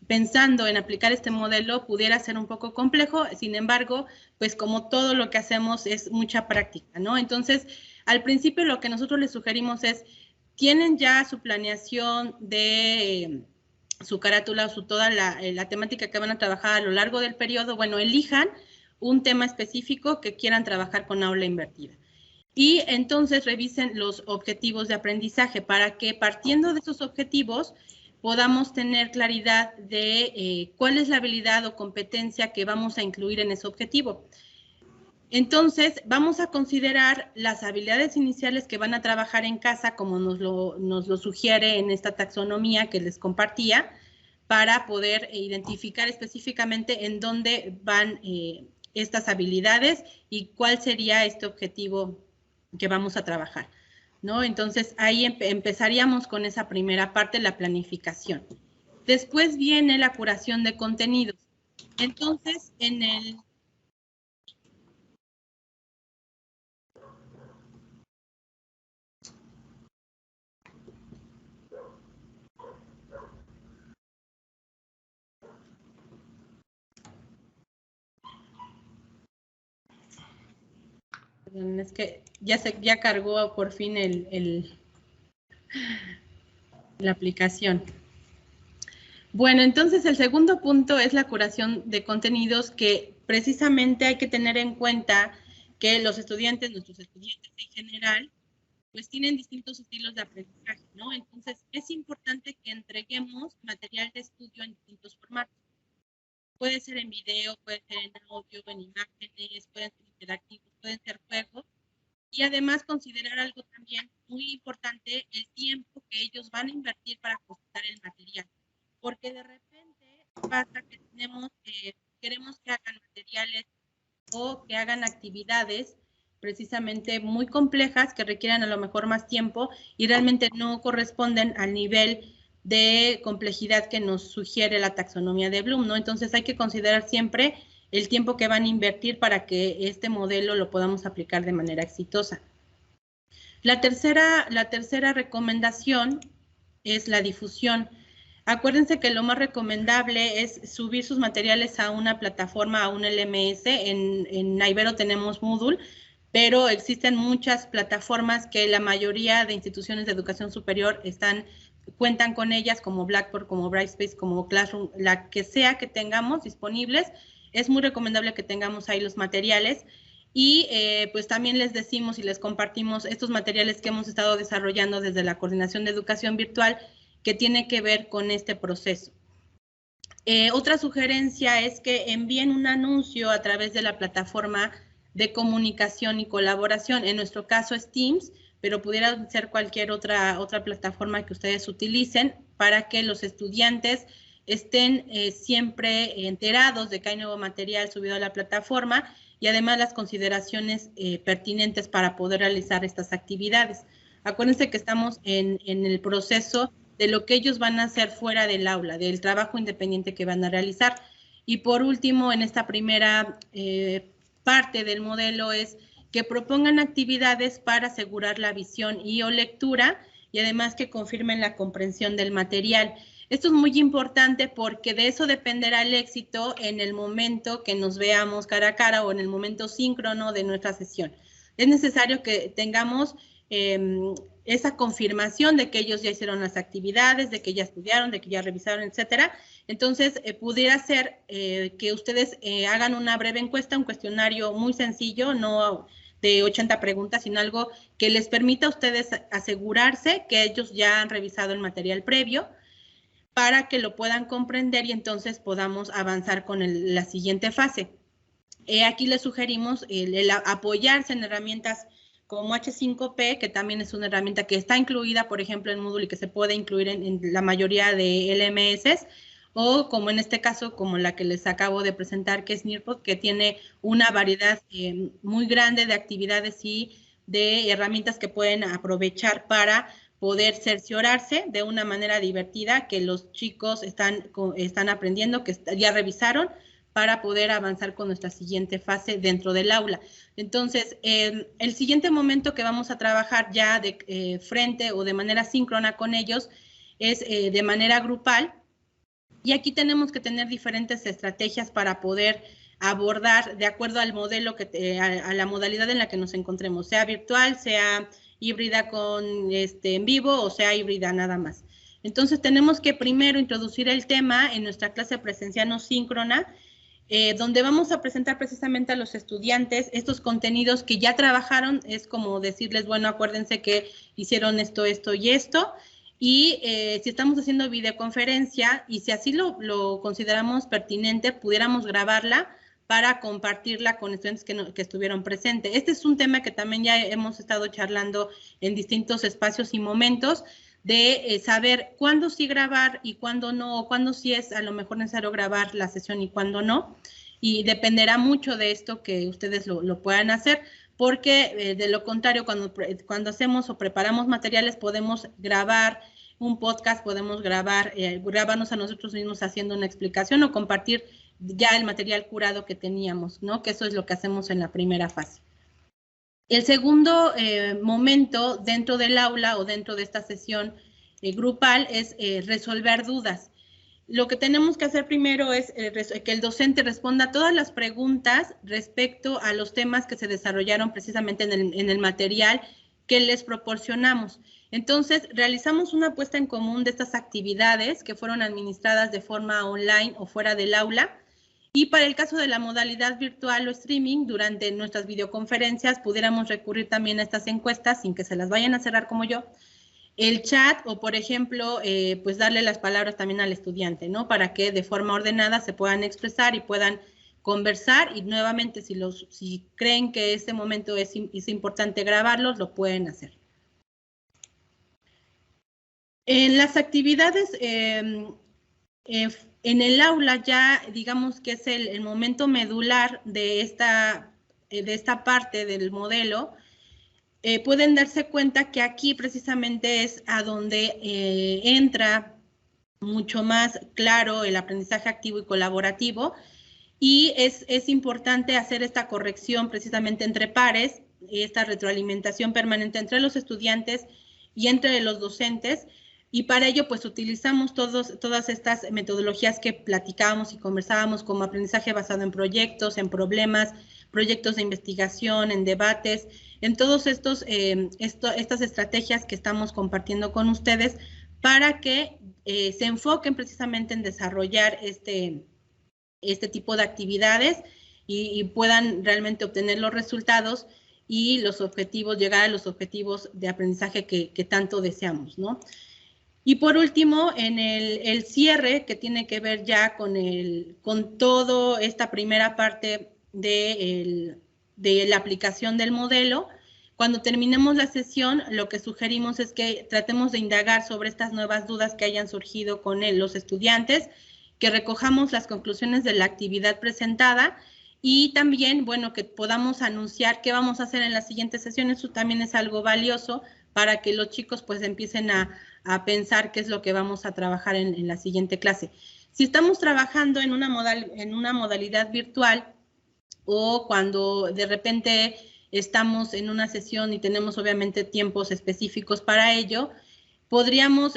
pensando en aplicar este modelo, pudiera ser un poco complejo, sin embargo, pues como todo lo que hacemos es mucha práctica, ¿no? Entonces, al principio lo que nosotros les sugerimos es, ¿tienen ya su planeación de su carátula o toda la temática que van a trabajar a lo largo del periodo? Bueno, elijan un tema específico que quieran trabajar con aula invertida. Y entonces revisen los objetivos de aprendizaje para que partiendo de esos objetivos podamos tener claridad de cuál es la habilidad o competencia que vamos a incluir en ese objetivo. Entonces, vamos a considerar las habilidades iniciales que van a trabajar en casa, como nos lo sugiere en esta taxonomía que les compartía, para poder identificar específicamente en dónde van estas habilidades y cuál sería este objetivo que vamos a trabajar, ¿no? Entonces, ahí empezaríamos con esa primera parte, la planificación. Después viene la curación de contenidos. Entonces, es que ya cargó por fin la aplicación. Bueno, entonces el segundo punto es la curación de contenidos, que precisamente hay que tener en cuenta que los estudiantes, nuestros estudiantes en general, pues tienen distintos estilos de aprendizaje, ¿no? Entonces es importante que entreguemos material de estudio en distintos formatos. Puede ser en video, puede ser en audio, en imágenes, pueden ser interactivos, pueden ser juegos. Y además considerar algo también muy importante, el tiempo que ellos van a invertir para consultar el material. Porque de repente pasa que queremos que hagan materiales o que hagan actividades, precisamente muy complejas que requieren a lo mejor más tiempo y realmente no corresponden al nivel de complejidad que nos sugiere la taxonomía de Bloom, ¿no? Entonces hay que considerar siempre el tiempo que van a invertir para que este modelo lo podamos aplicar de manera exitosa. La tercera recomendación es la difusión. Acuérdense que lo más recomendable es subir sus materiales a una plataforma, a un LMS. En Ibero tenemos Moodle, pero existen muchas plataformas que la mayoría de instituciones de educación superior cuentan con ellas, como Blackboard, como Brightspace, como Classroom, la que sea que tengamos disponibles. Es muy recomendable que tengamos ahí los materiales. Y pues también les decimos y les compartimos estos materiales que hemos estado desarrollando desde la Coordinación de Educación Virtual, que tiene que ver con este proceso. Otra sugerencia es que envíen un anuncio a través de la plataforma de comunicación y colaboración. En nuestro caso es Teams, pero pudiera ser cualquier otra plataforma que ustedes utilicen para que los estudiantes estén siempre enterados de que hay nuevo material subido a la plataforma y además las consideraciones pertinentes para poder realizar estas actividades. Acuérdense que estamos en el proceso de lo que ellos van a hacer fuera del aula, del trabajo independiente que van a realizar. Y por último, en esta primera parte del modelo es que propongan actividades para asegurar la visión y o lectura y además que confirmen la comprensión del material. Esto es muy importante porque de eso dependerá el éxito en el momento que nos veamos cara a cara o en el momento síncrono de nuestra sesión. Es necesario que tengamos esa confirmación de que ellos ya hicieron las actividades, de que ya estudiaron, de que ya revisaron, etcétera. Entonces, pudiera ser que ustedes hagan una breve encuesta, un cuestionario muy sencillo, no de 80 preguntas, sino algo que les permita a ustedes asegurarse que ellos ya han revisado el material previo para que lo puedan comprender y entonces podamos avanzar con la siguiente fase. Aquí les sugerimos el apoyarse en herramientas como H5P, que también es una herramienta que está incluida, por ejemplo, en Moodle y que se puede incluir en la mayoría de LMS, o como en este caso, como la que les acabo de presentar, que es Nearpod, que tiene una variedad muy grande de actividades y de herramientas que pueden aprovechar para poder cerciorarse de una manera divertida que los chicos están aprendiendo, que ya revisaron, para poder avanzar con nuestra siguiente fase dentro del aula. Entonces, el siguiente momento que vamos a trabajar ya de frente o de manera síncrona con ellos es de manera grupal. Y aquí tenemos que tener diferentes estrategias para poder abordar de acuerdo al modelo, a la modalidad en la que nos encontremos, sea virtual, sea híbrida en vivo o sea híbrida nada más. Entonces, tenemos que primero introducir el tema en nuestra clase presencial no síncrona, donde vamos a presentar precisamente a los estudiantes estos contenidos que ya trabajaron. Es como decirles, bueno, acuérdense que hicieron esto, esto y esto, y si estamos haciendo videoconferencia y si así lo consideramos pertinente, pudiéramos grabarla para compartirla con estudiantes que estuvieron presentes. Este es un tema que también ya hemos estado charlando en distintos espacios y momentos, de saber cuándo sí grabar y cuándo no, o cuándo sí es a lo mejor necesario grabar la sesión y cuándo no, y dependerá mucho de esto que ustedes lo puedan hacer, porque de lo contrario, cuando hacemos o preparamos materiales, podemos grabar un podcast, podemos grabarnos a nosotros mismos haciendo una explicación o compartir ya el material curado que teníamos, ¿no? Que eso es lo que hacemos en la primera fase. El segundo momento dentro del aula o dentro de esta sesión grupal es resolver dudas. Lo que tenemos que hacer primero es que el docente responda a todas las preguntas respecto a los temas que se desarrollaron precisamente en el material que les proporcionamos. Entonces, realizamos una puesta en común de estas actividades que fueron administradas de forma online o fuera del aula. Y para el caso de la modalidad virtual o streaming, durante nuestras videoconferencias pudiéramos recurrir también a estas encuestas sin que se las vayan a cerrar como yo. El chat o, por ejemplo, pues darle las palabras también al estudiante, ¿no? Para que de forma ordenada se puedan expresar y puedan conversar. Y nuevamente, si creen que este momento es importante grabarlos, lo pueden hacer. En las actividades en el aula ya digamos que es el momento medular de esta esta parte del modelo, pueden darse cuenta que aquí precisamente es a donde entra mucho más claro el aprendizaje activo y colaborativo, y es importante hacer esta corrección precisamente entre pares, esta retroalimentación permanente entre los estudiantes y entre los docentes, y para ello pues utilizamos todas estas metodologías que platicábamos y conversábamos, como aprendizaje basado en proyectos, en problemas, proyectos de investigación, en debates, en todos estas estrategias que estamos compartiendo con ustedes para que se enfoquen precisamente en desarrollar este tipo de actividades y puedan realmente obtener los resultados y los objetivos, llegar a los objetivos de aprendizaje que tanto deseamos, ¿no? Y por último, en el cierre, que tiene que ver ya con toda esta primera parte de la aplicación del modelo, cuando terminemos la sesión, lo que sugerimos es que tratemos de indagar sobre estas nuevas dudas que hayan surgido con los estudiantes, que recojamos las conclusiones de la actividad presentada y también, bueno, que podamos anunciar qué vamos a hacer en las siguientes sesiones. Eso también es algo valioso para que los chicos pues empiecen a pensar qué es lo que vamos a trabajar en la siguiente clase. Si estamos trabajando en una modalidad virtual o cuando de repente estamos en una sesión y tenemos obviamente tiempos específicos para ello, podríamos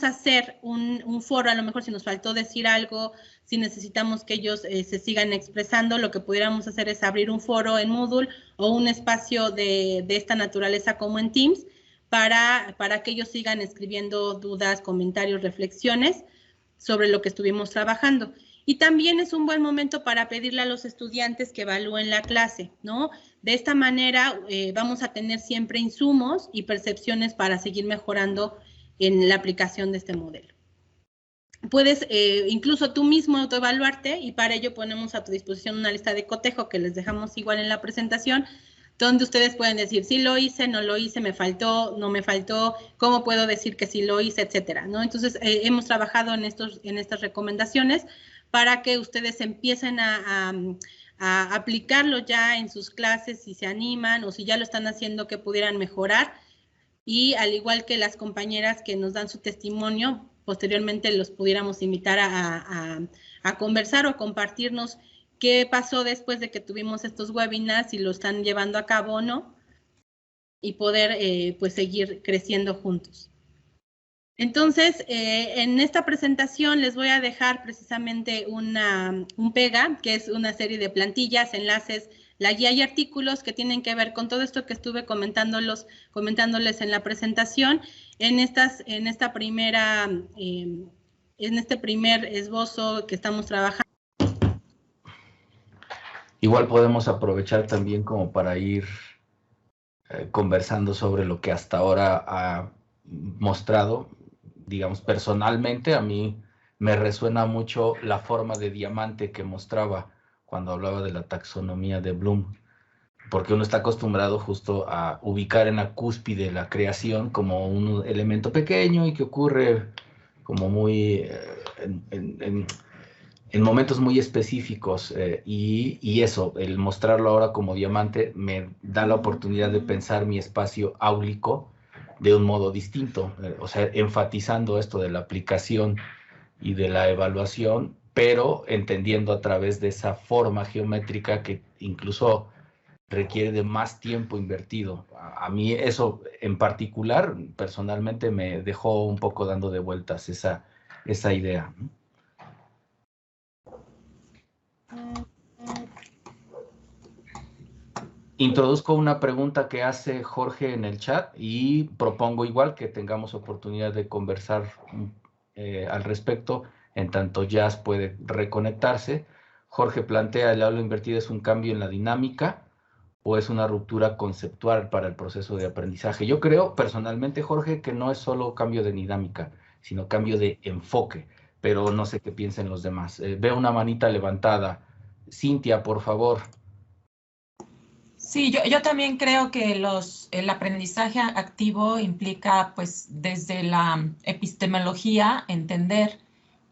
hacer un foro, a lo mejor si nos faltó decir algo, si necesitamos que ellos se sigan expresando, lo que pudiéramos hacer es abrir un foro en Moodle o un espacio de esta naturaleza como en Teams para que ellos sigan escribiendo dudas, comentarios, reflexiones sobre lo que estuvimos trabajando. Y también es un buen momento para pedirle a los estudiantes que evalúen la clase, ¿no? De esta manera vamos a tener siempre insumos y percepciones para seguir mejorando en la aplicación de este modelo. Puedes incluso tú mismo autoevaluarte y para ello ponemos a tu disposición una lista de cotejo que les dejamos igual en la presentación, donde ustedes pueden decir si lo hice, no lo hice, me faltó, no me faltó, cómo puedo decir que sí lo hice, etcétera, ¿no? Entonces hemos trabajado en estas recomendaciones para que ustedes empiecen a aplicarlo ya en sus clases si se animan o si ya lo están haciendo que pudieran mejorar. Y al igual que las compañeras que nos dan su testimonio, posteriormente los pudiéramos invitar a conversar o a compartirnos qué pasó después de que tuvimos estos webinars, si lo están llevando a cabo o no, y poder pues seguir creciendo juntos. Entonces, en esta presentación les voy a dejar precisamente un PEGA, que es una serie de plantillas, enlaces, la guía y artículos que tienen que ver con todo esto que estuve comentándoles en la presentación, en este primer esbozo que estamos trabajando. Igual podemos aprovechar también como para ir conversando sobre lo que hasta ahora ha mostrado. Digamos, personalmente a mí me resuena mucho la forma de diamante que mostraba cuando hablaba de la taxonomía de Bloom, porque uno está acostumbrado justo a ubicar en la cúspide la creación como un elemento pequeño y que ocurre como muy en momentos muy específicos, y eso, el mostrarlo ahora como diamante me da la oportunidad de pensar mi espacio áulico de un modo distinto, o sea, enfatizando esto de la aplicación y de la evaluación, pero entendiendo a través de esa forma geométrica que incluso requiere de más tiempo invertido. A mí eso en particular, personalmente, me dejó un poco dando de vueltas esa idea. Introduzco una pregunta que hace Jorge en el chat y propongo igual que tengamos oportunidad de conversar al respecto, en tanto Jazz puede reconectarse. Jorge plantea, ¿el aula invertida es un cambio en la dinámica o es una ruptura conceptual para el proceso de aprendizaje? Yo creo personalmente, Jorge, que no es solo cambio de dinámica, sino cambio de enfoque, pero no sé qué piensen los demás. Veo una manita levantada. Cintia, por favor. Sí, yo también creo que el aprendizaje activo implica, pues, desde la epistemología, entender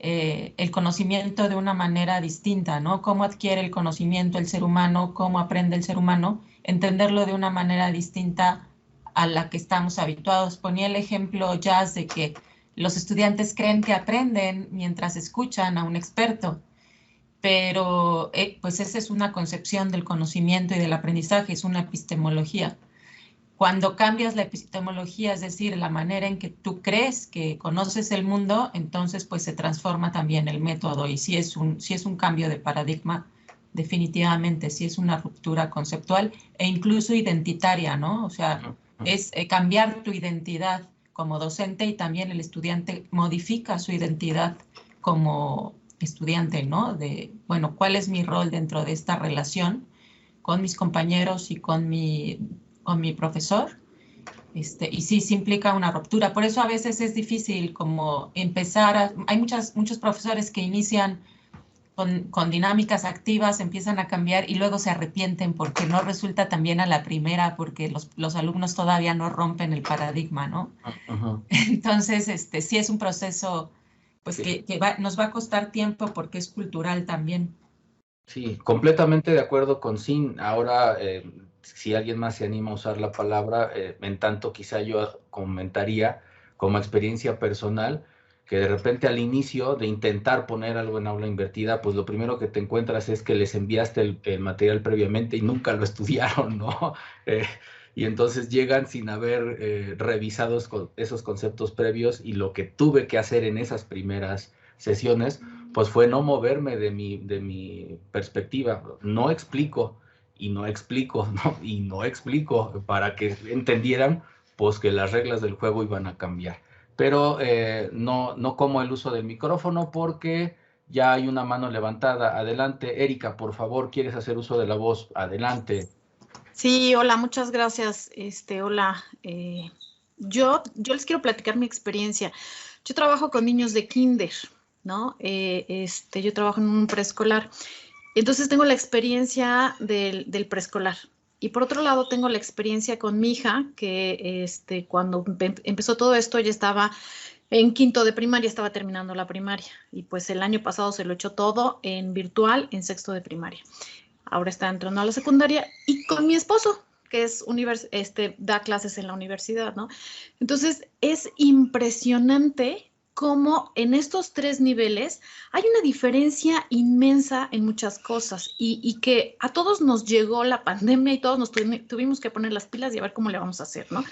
el conocimiento de una manera distinta, ¿no? Cómo adquiere el conocimiento el ser humano, cómo aprende el ser humano, entenderlo de una manera distinta a la que estamos habituados. Ponía el ejemplo, Jazz, de que los estudiantes creen que aprenden mientras escuchan a un experto, pero pues esa es una concepción del conocimiento y del aprendizaje, es una epistemología. Cuando cambias la epistemología, es decir, la manera en que tú crees que conoces el mundo, entonces pues se transforma también el método, y sí es un cambio de paradigma, definitivamente, sí es una ruptura conceptual e incluso identitaria, ¿no? O sea, es cambiar tu identidad como docente, y también el estudiante modifica su identidad como estudiante, ¿no? De, bueno, ¿cuál es mi rol dentro de esta relación con mis compañeros y con mi profesor? Y sí implica una ruptura. Por eso a veces es difícil como empezar hay muchos profesores que inician con dinámicas activas, empiezan a cambiar y luego se arrepienten porque no resulta tan bien a la primera, porque los alumnos todavía no rompen el paradigma, ¿no? Entonces, sí es un proceso pues sí, que nos va a costar tiempo porque es cultural también. Sí, completamente de acuerdo con Sin. Ahora, si alguien más se anima a usar la palabra, en tanto quizá yo comentaría como experiencia personal que de repente al inicio de intentar poner algo en aula invertida, pues lo primero que te encuentras es que les enviaste el material previamente y nunca lo estudiaron, ¿no? Y entonces llegan sin haber revisado esos conceptos previos, y lo que tuve que hacer en esas primeras sesiones pues fue no moverme de mi perspectiva. No explico y no explico, ¿no? Y no explico para que entendieran pues que las reglas del juego iban a cambiar. Pero no como el uso del micrófono porque ya hay una mano levantada. Adelante, Erika, por favor, ¿quieres hacer uso de la voz? Adelante. Sí, hola, muchas gracias. Hola, yo les quiero platicar mi experiencia. Yo trabajo con niños de kinder, ¿no? Yo trabajo en un preescolar. Entonces tengo la experiencia del preescolar. Y por otro lado tengo la experiencia con mi hija, que cuando empezó todo esto, ella estaba en quinto de primaria, estaba terminando la primaria. Y pues el año pasado se lo echó todo en virtual, en sexto de primaria. Ahora está entrando a la secundaria, y con mi esposo, que es da clases en la universidad, ¿no? Entonces es impresionante cómo en estos 3 niveles hay una diferencia inmensa en muchas cosas, y que a todos nos llegó la pandemia y todos nos tuvimos que poner las pilas y a ver cómo le vamos a hacer, ¿no?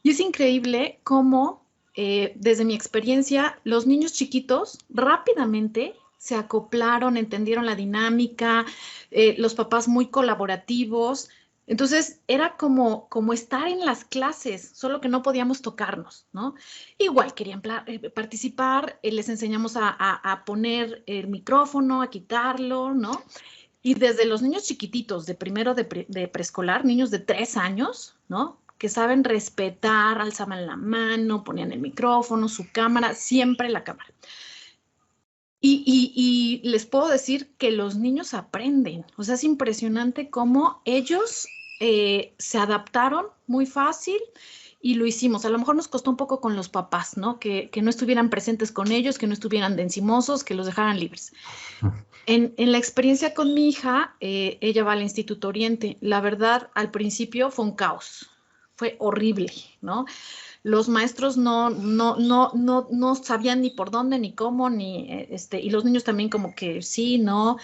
Y es increíble cómo, desde mi experiencia, los niños chiquitos rápidamente se acoplaron, entendieron la dinámica, los papás muy colaborativos. Entonces, era como estar en las clases, solo que no podíamos tocarnos, ¿no? Igual querían participar, les enseñamos a poner el micrófono, a quitarlo, ¿no? Y desde los niños chiquititos de primero de preescolar, niños de 3 años, ¿no? Que saben respetar, alzaban la mano, ponían el micrófono, su cámara, siempre la cámara. Y les puedo decir que los niños aprenden. O sea, es impresionante cómo ellos se adaptaron muy fácil y lo hicimos. A lo mejor nos costó un poco con los papás, ¿no? Que no estuvieran presentes con ellos, que no estuvieran de encimosos, que los dejaran libres. En la experiencia con mi hija, ella va al Instituto Oriente. La verdad, al principio fue un caos. Fue horrible, ¿no? Los maestros no sabían ni por dónde, ni cómo, y los niños también como que sí, no.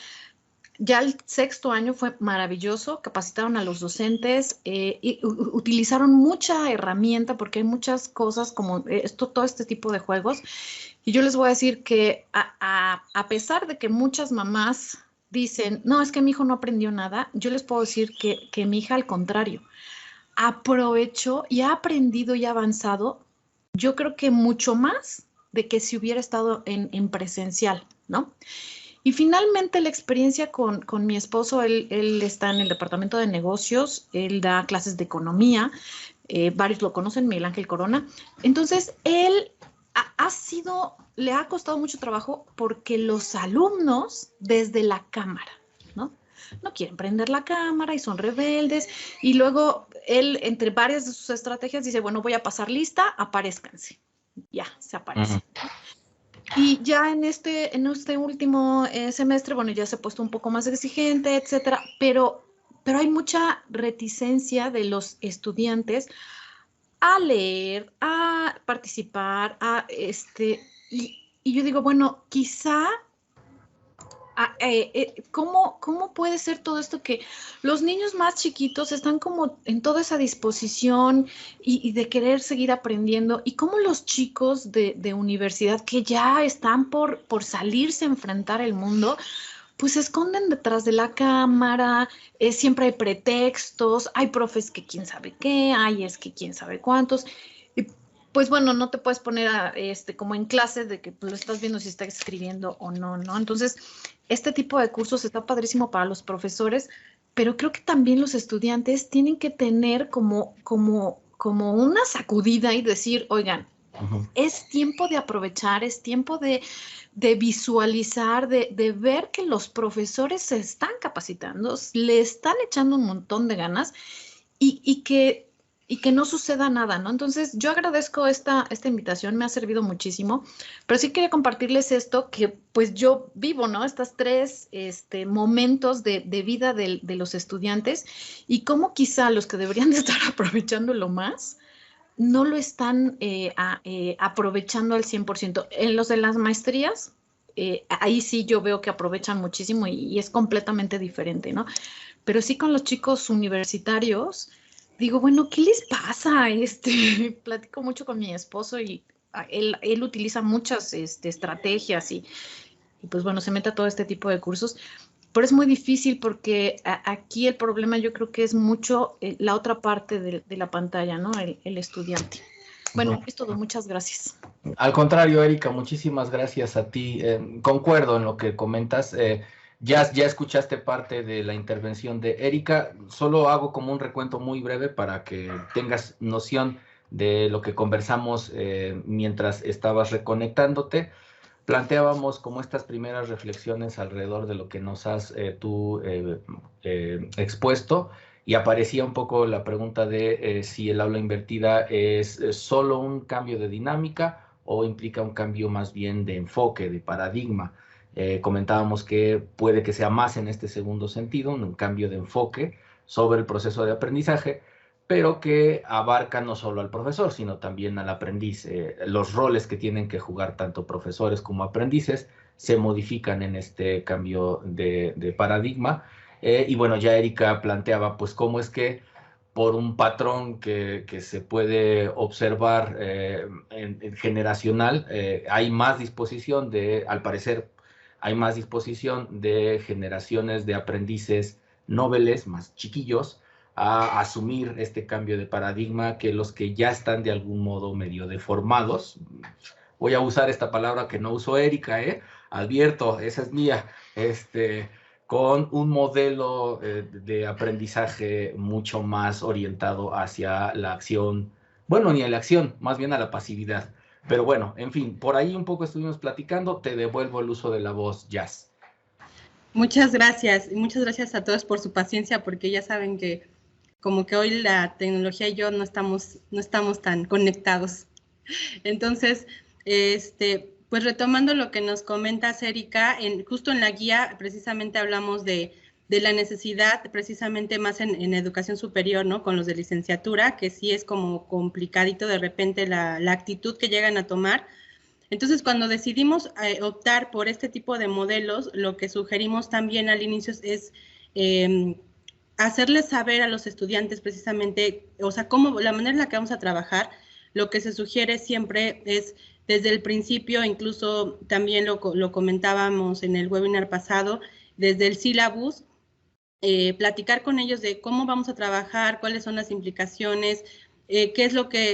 Ya el 6º año fue maravilloso, capacitaron a los docentes, y utilizaron mucha herramienta porque hay muchas cosas como todo este tipo de juegos. Y yo les voy a decir que a pesar de que muchas mamás dicen, no, es que mi hijo no aprendió nada, yo les puedo decir que mi hija al contrario, aprovechó y ha aprendido y ha avanzado, yo creo que mucho más de que si hubiera estado en presencial, ¿no? Y finalmente la experiencia con mi esposo, él está en el departamento de negocios, él da clases de economía, varios lo conocen, Miguel Ángel Corona. Entonces, él le ha costado mucho trabajo porque los alumnos desde la cámara, ¿no? No quieren prender la cámara y son rebeldes, y luego él, entre varias de sus estrategias, dice, bueno, voy a pasar lista, aparézcanse. Ya, se aparecen. Y ya en este último semestre, bueno, ya se ha puesto un poco más exigente, etcétera, pero hay mucha reticencia de los estudiantes a leer, a participar, y yo digo, bueno, quizá, ¿cómo puede ser todo esto que los niños más chiquitos están como en toda esa disposición y de querer seguir aprendiendo? Y cómo los chicos de universidad que ya están por salirse a enfrentar el mundo, pues se esconden detrás de la cámara, siempre hay pretextos, hay profes que quién sabe qué, hay es que quién sabe cuántos. Y pues bueno, no te puedes poner como en clase de que pues, lo estás viendo si está escribiendo o no, ¿no? Entonces, este tipo de cursos está padrísimo para los profesores, pero creo que también los estudiantes tienen que tener como una sacudida y decir, oigan, es tiempo de aprovechar, es tiempo de visualizar, de ver que los profesores se están capacitando, le están echando un montón de ganas y que no suceda nada, ¿no? Entonces, yo agradezco esta invitación, me ha servido muchísimo, pero sí quería compartirles esto que pues yo vivo, ¿no? Estas 3 momentos de vida de los estudiantes y cómo quizá los que deberían de estar aprovechándolo más, no lo están aprovechando al 100%. En los de las maestrías, ahí sí yo veo que aprovechan muchísimo y es completamente diferente, ¿no? Pero sí con los chicos universitarios, digo, bueno, ¿qué les pasa? Platico mucho con mi esposo y él utiliza muchas estrategias y pues bueno, se mete a todo este tipo de cursos. Pero es muy difícil porque aquí el problema yo creo que es mucho la otra parte de la pantalla, ¿no? El estudiante. Bueno, es todo. Muchas gracias. Al contrario, Erika, muchísimas gracias a ti. Concuerdo en lo que comentas. Ya escuchaste parte de la intervención de Erika. Solo hago como un recuento muy breve para que tengas noción de lo que conversamos mientras estabas reconectándote. Planteábamos como estas primeras reflexiones alrededor de lo que nos has tú expuesto y aparecía un poco la pregunta de si el aula invertida es solo un cambio de dinámica o implica un cambio más bien de enfoque, de paradigma. Comentábamos que puede que sea más en este segundo sentido, un cambio de enfoque sobre el proceso de aprendizaje, pero que abarca no solo al profesor, sino también al aprendiz. Los roles que tienen que jugar tanto profesores como aprendices se modifican en este cambio de paradigma. Y bueno, ya Erika planteaba pues cómo es que por un patrón que se puede observar generacional, hay más disposición al parecer, hay más disposición de generaciones de aprendices noveles, más chiquillos, a asumir este cambio de paradigma que los que ya están de algún modo medio deformados. Voy a usar esta palabra que no usó Erika, advierto, esa es mía, con un modelo de aprendizaje mucho más orientado hacia la acción, bueno, ni a la acción, más bien a la pasividad. Pero bueno, en fin, por ahí un poco estuvimos platicando, te devuelvo el uso de la voz, Jazz. Muchas gracias a todos por su paciencia, porque ya saben que como que hoy la tecnología y yo no estamos tan conectados. Entonces, pues retomando lo que nos comentas, Erika, justo en la guía precisamente hablamos de la necesidad, precisamente más en educación superior, ¿no? Con los de licenciatura, que sí es como complicadito de repente la actitud que llegan a tomar. Entonces, cuando decidimos optar por este tipo de modelos, lo que sugerimos también al inicio es hacerles saber a los estudiantes precisamente, o sea, la manera en la que vamos a trabajar. Lo que se sugiere siempre es desde el principio, incluso también lo comentábamos en el webinar pasado, desde el sílabus, platicar con ellos de cómo vamos a trabajar, cuáles son las implicaciones,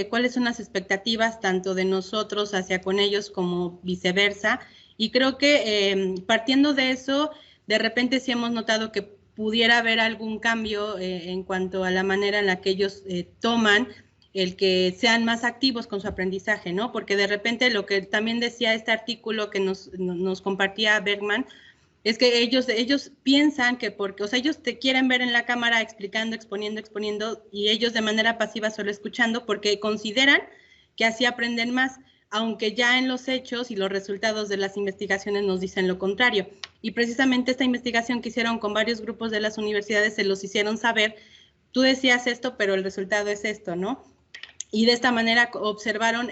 cuáles son las expectativas tanto de nosotros hacia con ellos como viceversa. Y creo que partiendo de eso, de repente sí hemos notado que pudiera haber algún cambio en cuanto a la manera en la que ellos toman el que sean más activos con su aprendizaje, ¿no? Porque de repente lo que también decía este artículo que nos compartía Bergman, es que ellos piensan que porque, o sea, ellos te quieren ver en la cámara explicando, exponiendo, y ellos de manera pasiva solo escuchando porque consideran que así aprenden más, aunque ya en los hechos y los resultados de las investigaciones nos dicen lo contrario. Y precisamente esta investigación que hicieron con varios grupos de las universidades se los hicieron saber, tú decías esto, pero el resultado es esto, ¿no? Y de esta manera observaron,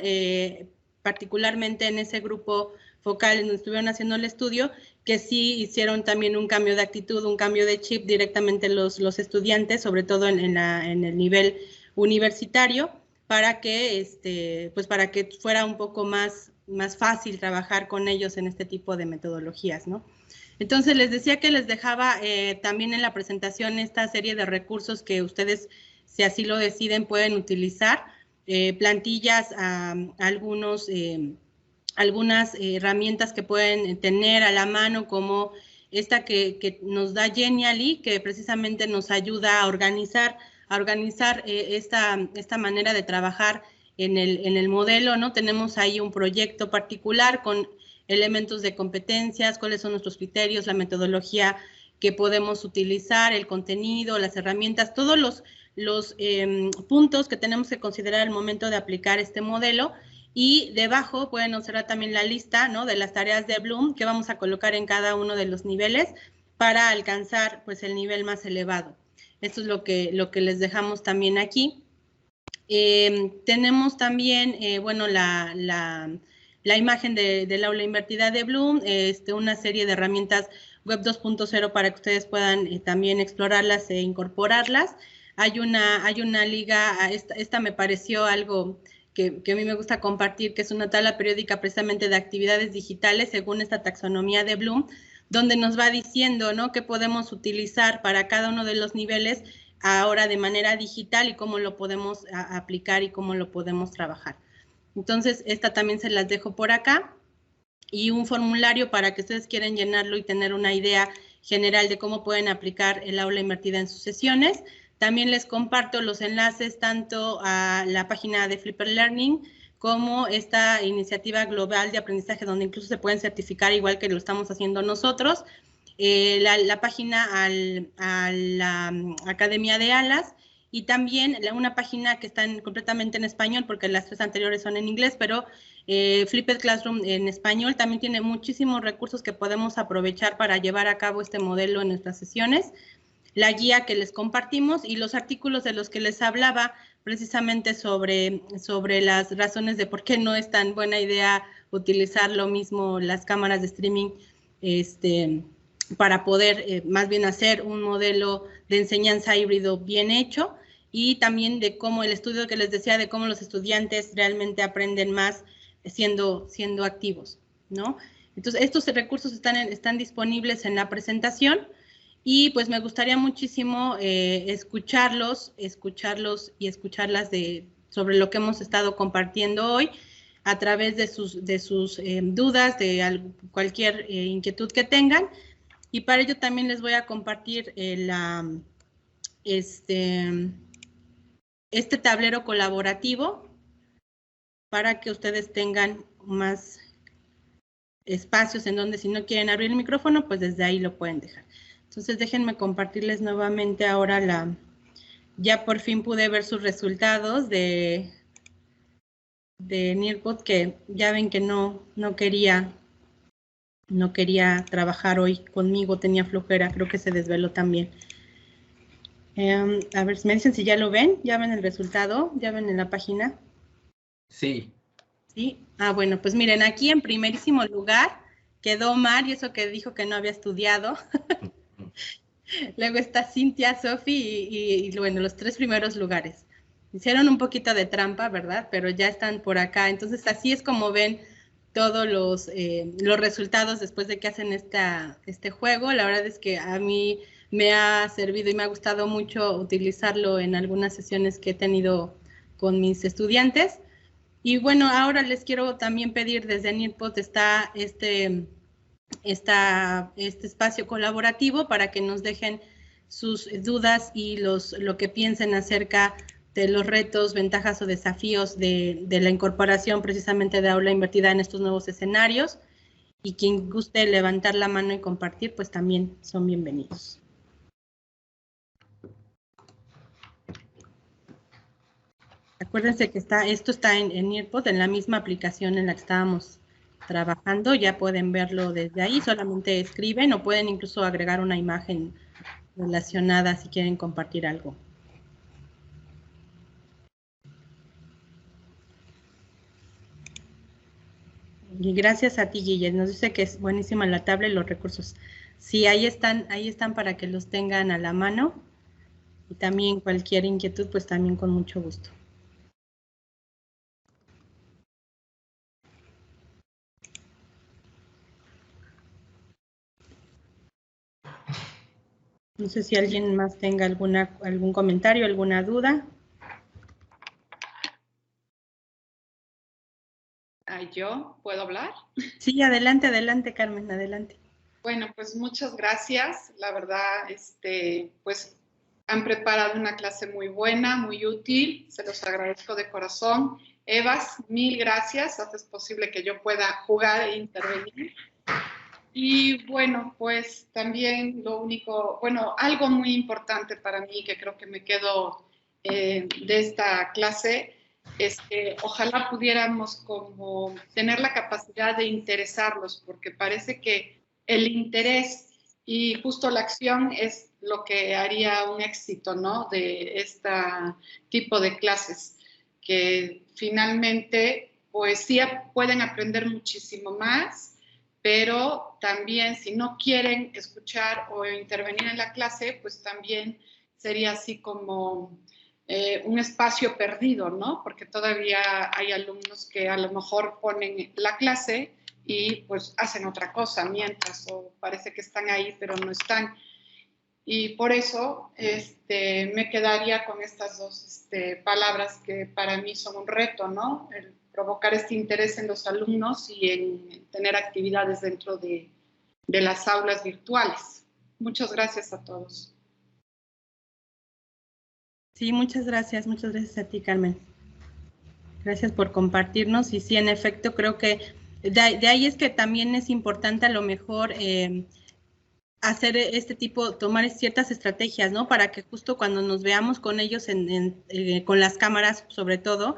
particularmente en ese grupo focal donde estuvieron haciendo el estudio, que sí hicieron también un cambio de actitud, un cambio de chip directamente los estudiantes, sobre todo en el nivel universitario, para que, pues para que fuera un poco más fácil trabajar con ellos en este tipo de metodologías, ¿no? Entonces, les decía que les dejaba también en la presentación esta serie de recursos que ustedes, si así lo deciden, pueden utilizar, plantillas, algunas herramientas que pueden tener a la mano, como esta que nos da Genially, que precisamente nos ayuda a organizar esta manera de trabajar en el modelo, ¿no? Tenemos ahí un proyecto particular con elementos de competencias, cuáles son nuestros criterios, la metodología que podemos utilizar, el contenido, las herramientas, todos los puntos que tenemos que considerar al momento de aplicar este modelo. Y debajo pueden observar también la lista, ¿no?, de las tareas de Bloom que vamos a colocar en cada uno de los niveles para alcanzar, pues, el nivel más elevado. Esto es lo que les dejamos también aquí. Tenemos también, bueno, la imagen del aula invertida de Bloom, una serie de herramientas web 2.0 para que ustedes puedan también explorarlas e incorporarlas. Hay una liga, esta me pareció algo que a mí me gusta compartir, que es una tabla periódica precisamente de actividades digitales según esta taxonomía de Bloom, donde nos va diciendo, ¿no?, qué podemos utilizar para cada uno de los niveles ahora de manera digital y cómo lo podemos aplicar y cómo lo podemos trabajar. Entonces, esta también se las dejo por acá, y un formulario para que ustedes quieran llenarlo y tener una idea general de cómo pueden aplicar el aula invertida en sus sesiones. También les comparto los enlaces tanto a la página de Flipper Learning como esta iniciativa global de aprendizaje, donde incluso se pueden certificar igual que lo estamos haciendo nosotros, la página a la Academia de Alas, y también una página que está completamente en español, porque las tres anteriores son en inglés, pero Flipped Classroom en español también tiene muchísimos recursos que podemos aprovechar para llevar a cabo este modelo en nuestras sesiones. La guía que les compartimos y los artículos de los que les hablaba precisamente sobre las razones de por qué no es tan buena idea utilizar lo mismo las cámaras de streaming para poder más bien hacer un modelo de enseñanza híbrido bien hecho, y también de cómo el estudio que les decía de cómo los estudiantes realmente aprenden más siendo activos, ¿no? Entonces, estos recursos están disponibles en la presentación. Y pues me gustaría muchísimo escucharlos y escucharlas sobre lo que hemos estado compartiendo hoy a través de sus dudas, de cualquier inquietud que tengan. Y para ello también les voy a compartir este tablero colaborativo para que ustedes tengan más espacios en donde, si no quieren abrir el micrófono, pues desde ahí lo pueden dejar. Entonces, déjenme compartirles nuevamente ahora ya por fin pude ver sus resultados de Nearpod, que ya ven que no quería trabajar hoy conmigo, tenía flojera, creo que se desveló también. A ver, me dicen si ya lo ven, ya ven el resultado, ya ven en la página. Sí. Sí, bueno, pues miren, aquí en primerísimo lugar quedó Omar, y eso que dijo que no había estudiado. Luego está Cintia, Sofi y bueno, los tres primeros lugares. Hicieron un poquito de trampa, ¿verdad? Pero ya están por acá. Entonces, así es como ven todos los resultados después de que hacen este juego. La verdad es que a mí me ha servido y me ha gustado mucho utilizarlo en algunas sesiones que he tenido con mis estudiantes. Y bueno, ahora les quiero también pedir, desde Nearpod está este espacio colaborativo para que nos dejen sus dudas y lo que piensen acerca de los retos, ventajas o desafíos de la incorporación precisamente de aula invertida en estos nuevos escenarios. Y quien guste levantar la mano y compartir, pues también son bienvenidos. Acuérdense que esto está en Nearpod, en la misma aplicación en la que estábamos trabajando. Ya pueden verlo desde ahí, solamente escriben o pueden incluso agregar una imagen relacionada si quieren compartir algo. Y gracias a ti, Guille. Nos dice que es buenísima la tabla y los recursos. Sí, ahí están para que los tengan a la mano. Y también cualquier inquietud, pues también con mucho gusto. No sé si alguien más tenga algún comentario, alguna duda. ¿Yo puedo hablar? Sí, adelante, adelante, Carmen, adelante. Bueno, pues muchas gracias. La verdad, pues han preparado una clase muy buena, muy útil. Se los agradezco de corazón. Evas, mil gracias. Haces posible que yo pueda jugar e intervenir. Y bueno, pues también algo muy importante para mí que creo que me quedo de esta clase es que ojalá pudiéramos como tener la capacidad de interesarlos, porque parece que el interés y justo la acción es lo que haría un éxito, ¿no? De este tipo de clases, que finalmente pues sí pueden aprender muchísimo más, pero también si no quieren escuchar o intervenir en la clase, pues también sería así como un espacio perdido, ¿no? Porque todavía hay alumnos que a lo mejor ponen la clase y pues hacen otra cosa mientras, o parece que están ahí, pero no están. Y por eso me quedaría con estas dos palabras que para mí son un reto, ¿no? El provocar este interés en los alumnos y en tener actividades dentro de las aulas virtuales. Muchas gracias a todos. Sí, muchas gracias a ti, Carmen. Gracias por compartirnos. Y sí, en efecto, creo que de ahí es que también es importante a lo mejor hacer tomar ciertas estrategias, ¿no? Para que justo cuando nos veamos con ellos con las cámaras, sobre todo,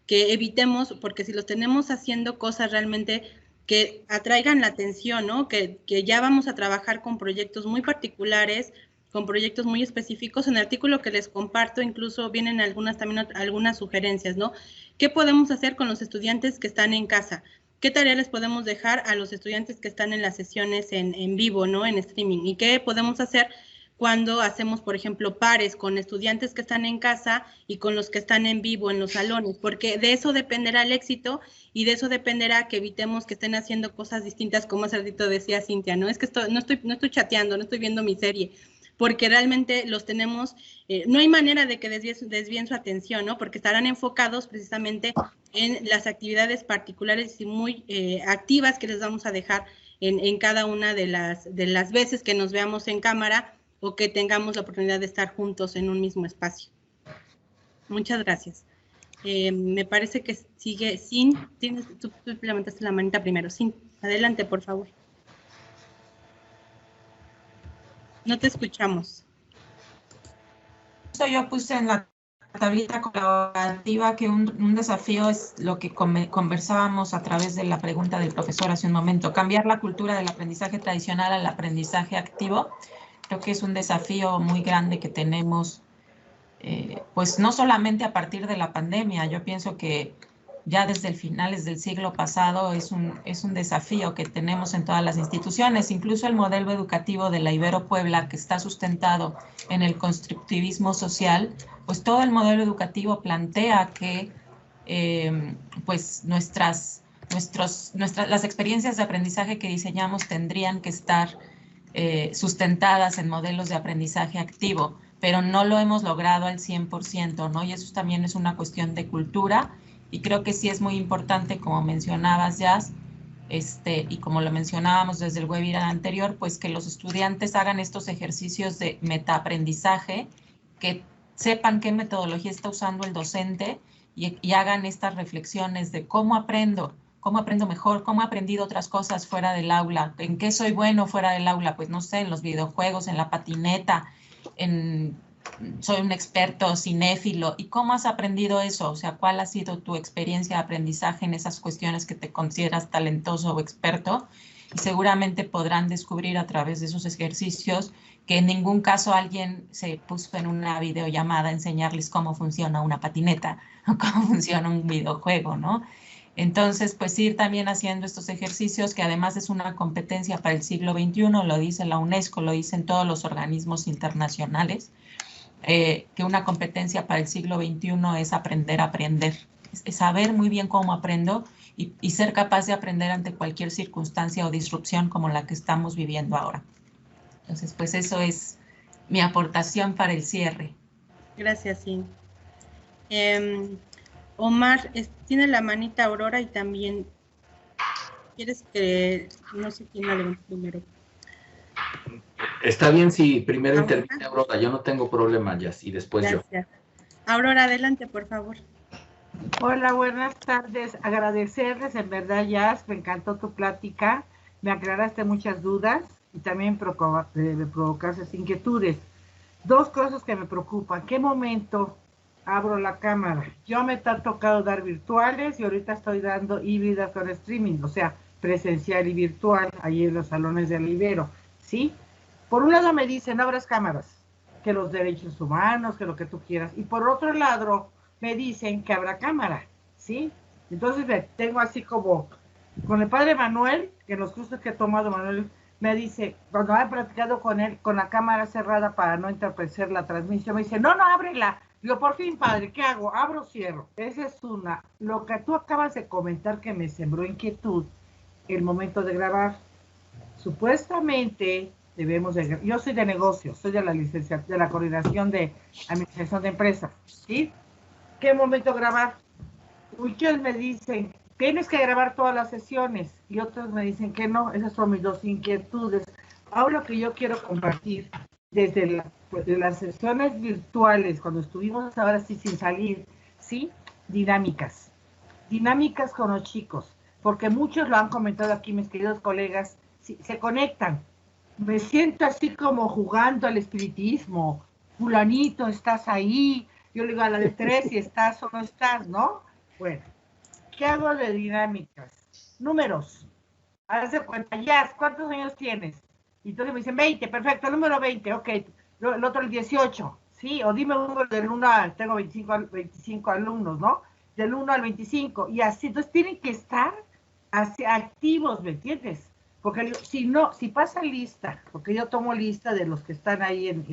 que evitemos, porque si los tenemos haciendo cosas realmente que atraigan la atención, ¿no? Que ya vamos a trabajar con proyectos muy particulares, con proyectos muy específicos. En el artículo que les comparto incluso vienen algunas sugerencias, ¿no? ¿Qué podemos hacer con los estudiantes que están en casa? ¿Qué tarea les podemos dejar a los estudiantes que están en las sesiones en vivo, ¿no? En streaming. ¿Y qué podemos hacer cuando hacemos, por ejemplo, pares con estudiantes que están en casa y con los que están en vivo en los salones? Porque de eso dependerá el éxito y de eso dependerá que evitemos que estén haciendo cosas distintas, como hace ratito decía Cintia, ¿no? Es que no estoy chateando, no estoy viendo mi serie, porque realmente los tenemos, no hay manera de que desvíen su atención, ¿no? Porque estarán enfocados precisamente en las actividades particulares y muy activas que les vamos a dejar en cada una de las veces que nos veamos en cámara o que tengamos la oportunidad de estar juntos en un mismo espacio. Muchas gracias. Me parece que sigue Sin. Tú levantaste la manita primero. Sin, adelante, por favor. No te escuchamos. Yo puse en la tablita colaborativa que un desafío es lo que conversábamos a través de la pregunta del profesor hace un momento, cambiar la cultura del aprendizaje tradicional al aprendizaje activo. Creo que es un desafío muy grande que tenemos, pues no solamente a partir de la pandemia. Yo pienso que ya desde finales del siglo pasado es un desafío que tenemos en todas las instituciones. Incluso el modelo educativo de la Ibero Puebla, que está sustentado en el constructivismo social, pues todo el modelo educativo plantea que pues las experiencias de aprendizaje que diseñamos tendrían que estar sustentadas en modelos de aprendizaje activo, pero no lo hemos logrado al 100%, ¿no? Y eso también es una cuestión de cultura. Y creo que sí es muy importante, como mencionabas, Jazz, y como lo mencionábamos desde el webinar anterior, pues que los estudiantes hagan estos ejercicios de metaaprendizaje, que sepan qué metodología está usando el docente y hagan estas reflexiones de cómo aprendo mejor, cómo he aprendido otras cosas fuera del aula, en qué soy bueno fuera del aula, pues no sé, en los videojuegos, en la patineta, en soy un experto cinéfilo. ¿Y cómo has aprendido eso? O sea, ¿cuál ha sido tu experiencia de aprendizaje en esas cuestiones que te consideras talentoso o experto? Y seguramente podrán descubrir a través de esos ejercicios que en ningún caso alguien se puso en una videollamada a enseñarles cómo funciona una patineta o cómo funciona un videojuego, ¿no? Entonces, pues ir también haciendo estos ejercicios, que además es una competencia para el siglo XXI, lo dice la UNESCO, lo dicen todos los organismos internacionales, que una competencia para el siglo XXI es aprender a aprender, es saber muy bien cómo aprendo y ser capaz de aprender ante cualquier circunstancia o disrupción como la que estamos viviendo ahora. Entonces, pues eso es mi aportación para el cierre. Gracias, Sin. Omar, tiene la manita Aurora y también, ¿quieres que, no sé quién la levante primero? Está bien si primero interviene Aurora, yo no tengo problema, Jazz, y después Gracias. Aurora, adelante, por favor. Hola, buenas tardes. Agradecerles, en verdad, Jazz, me encantó tu plática, me aclaraste muchas dudas y también me provocaste inquietudes. Dos cosas que me preocupan. ¿Qué momento abro la cámara? Yo me ha tocado dar virtuales y ahorita estoy dando híbridas con streaming, o sea, presencial y virtual, ahí en los salones del Ibero, ¿sí? Por un lado me dicen, no abras cámaras, que los derechos humanos, que lo que tú quieras. Y por otro lado me dicen que habrá cámara, ¿sí? Entonces me tengo así como, con el padre Manuel, que en los cursos que he tomado, Manuel me dice, cuando he platicado con él, con la cámara cerrada para no interrumpir la transmisión, me dice, no, ábrela. Digo, por fin, padre, ¿qué hago? ¿Abro o cierro? Esa es una. Lo que tú acabas de comentar que me sembró inquietud, el momento de grabar. Supuestamente debemos de... Yo soy de negocios, soy de la licencia, de la coordinación de administración de empresas, ¿sí? ¿Qué momento grabar? Muchos me dicen, tienes que grabar todas las sesiones, y otros me dicen que no. Esas son mis dos inquietudes. Ahora lo que yo quiero compartir, desde las sesiones virtuales, cuando estuvimos ahora sí sin salir, ¿sí? Dinámicas con los chicos, porque muchos lo han comentado aquí, mis queridos colegas, ¿sí? Se conectan. Me siento así como jugando al espiritismo. Fulanito, ¿estás ahí? Yo le digo a la de 3 si estás o no estás, ¿no? Bueno, ¿qué hago de dinámicas? Números. Haz de cuenta, ya, ¿cuántos años tienes? Y entonces me dicen 20, perfecto, número 20, ok. El otro el 18, ¿sí? O dime un número del 1 al, tengo 25 alumnos, ¿no? Del 1 al 25, y así. Entonces tienen que estar así, activos, ¿me entiendes? Porque si no, si pasa lista, porque yo tomo lista de los que están ahí en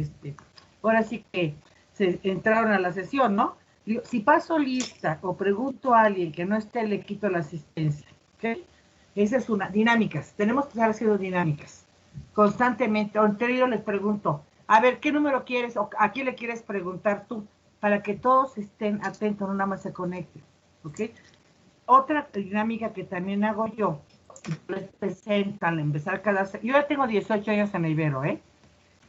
ahora sí que se entraron a la sesión, ¿no? Si paso lista o pregunto a alguien que no esté, le quito la asistencia, ¿ok? Esa es una. Dinámicas, tenemos que estar haciendo dinámicas constantemente. O entre ellos les pregunto, a ver, ¿qué número quieres o a quién le quieres preguntar tú? Para que todos estén atentos, no nada más se conecten, ¿ok? Otra dinámica que también hago yo, les presento al empezar yo ya tengo 18 años en la Ibero, ¿eh?